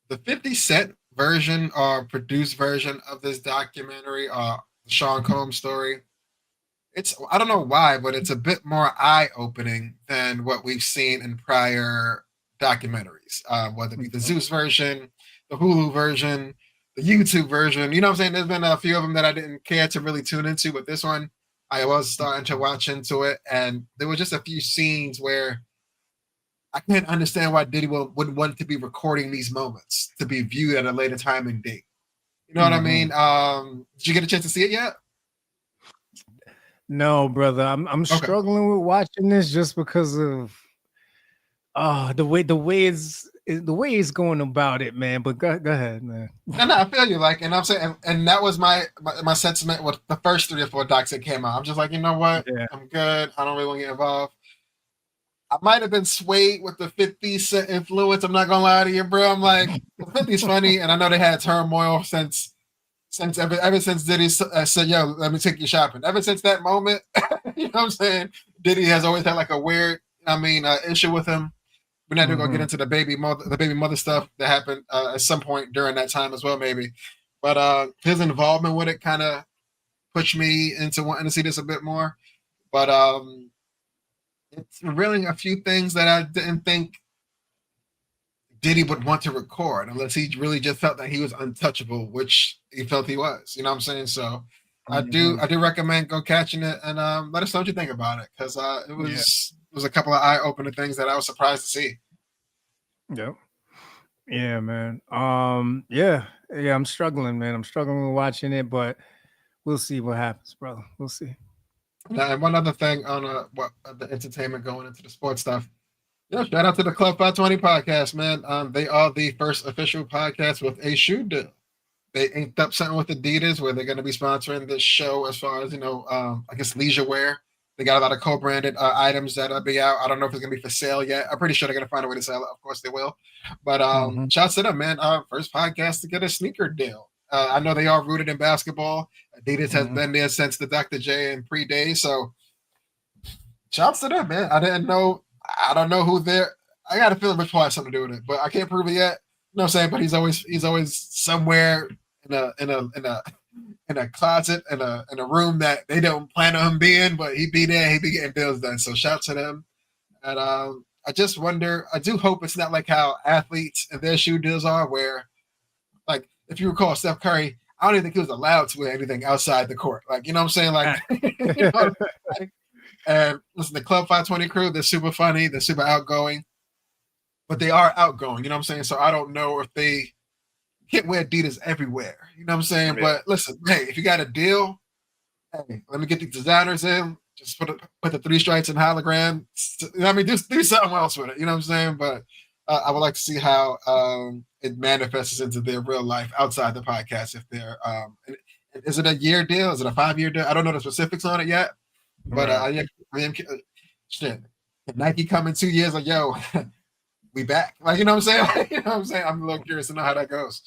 The 50 Cent version or produced version of this documentary, the Sean Combs story, I don't know why, but it's a bit more eye-opening than what we've seen in prior documentaries, whether it be the Zeus version, the Hulu version, the YouTube version. You know what I'm saying? There's been a few of them that I didn't care to really tune into, but this one I was starting to watch into it, and there were just a few scenes where I can't understand why Diddy would want to be recording these moments to be viewed at a later time and date. You know what I mean? Did you get a chance to see it yet? No, brother. I'm struggling with watching this just because of the way it's going about it, man. But go ahead, man. No, I feel you. Like, and I'm saying, and that was my sentiment with the first 3 or 4 docs that came out. I'm just like, you know what? Yeah. I'm good. I don't really want to get involved. I might have been swayed with the 50 Cent influence. I'm not gonna lie to you, bro. I'm like, 50's funny, and I know they had turmoil since ever since Diddy said, "Yo, let me take you shopping." Ever since that moment, you know what I'm saying? Diddy has always had like a weird, issue with him. We're not gonna get into the baby mother stuff that happened at some point during that time as well, maybe. But his involvement with it kind of pushed me into wanting to see this a bit more. But it's revealing a few things that I didn't think Diddy would want to record unless he really just felt that he was untouchable, which he felt he was. You know what I'm saying? So I do recommend go catching it and let us know what you think about it, because it was a couple of eye-opening things that I was surprised to see. Yep. Yeah, man. Yeah, I'm struggling, man. I'm struggling with watching it, but we'll see what happens, brother. We'll see. And one other thing on the entertainment going into the sports stuff. Yeah, shout out to the Club 520 podcast, man. They are the first official podcast with a shoe deal. They inked up something with Adidas where they're going to be sponsoring this show as far as, I guess leisure wear. They got a lot of co-branded items that'll be out. I don't know if it's going to be for sale yet. I'm pretty sure they're going to find a way to sell it. Of course they will. But shouts to them, man. First podcast to get a sneaker deal. I know they are rooted in basketball. Adidas has been there since the Dr. J and pre-day. So shouts to them, man. I don't know who they're. I got a feeling Rich Paul has something to do with it, but I can't prove it yet. You know what I'm saying? But he's always somewhere in a closet in a room that they don't plan on him being, but he be there. He be getting deals done. So shout to them. And I just wonder. I do hope it's not like how athletes and their shoe deals are, where, like, if you recall, Steph Curry, I don't even think he was allowed to wear anything outside the court. Like, you know what I'm saying? Like, and listen, the Club 520 crew, they're super funny, they're super outgoing, but they are outgoing. You know what I'm saying? So I don't know if they can't wear Adidas everywhere. You know what I'm saying? Yeah. But listen, hey, if you got a deal, hey, let me get these designers in. Just put the 3 stripes and hologram. I mean, just do something else with it. You know what I'm saying? But I would like to see how it manifests into their real life outside the podcast. If they're, is it a year deal? Is it a 5-year deal? I don't know the specifics on it yet. But shit, if Nike come in 2 years, like, yo, we back. Like, you know what I'm saying? You know what I'm saying? I'm a little curious to know how that goes.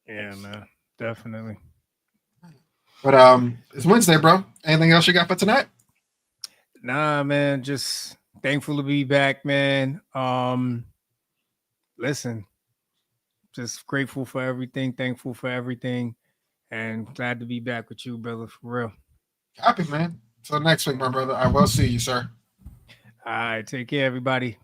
Yeah, man, definitely. But it's Wednesday, bro. Anything else you got for tonight? Nah, man, just thankful to be back, man. Listen, just grateful for everything, thankful for everything, and glad to be back with you, brother, for real. Happy, man. Until next week, my brother. I will see you, sir. All right, take care, everybody.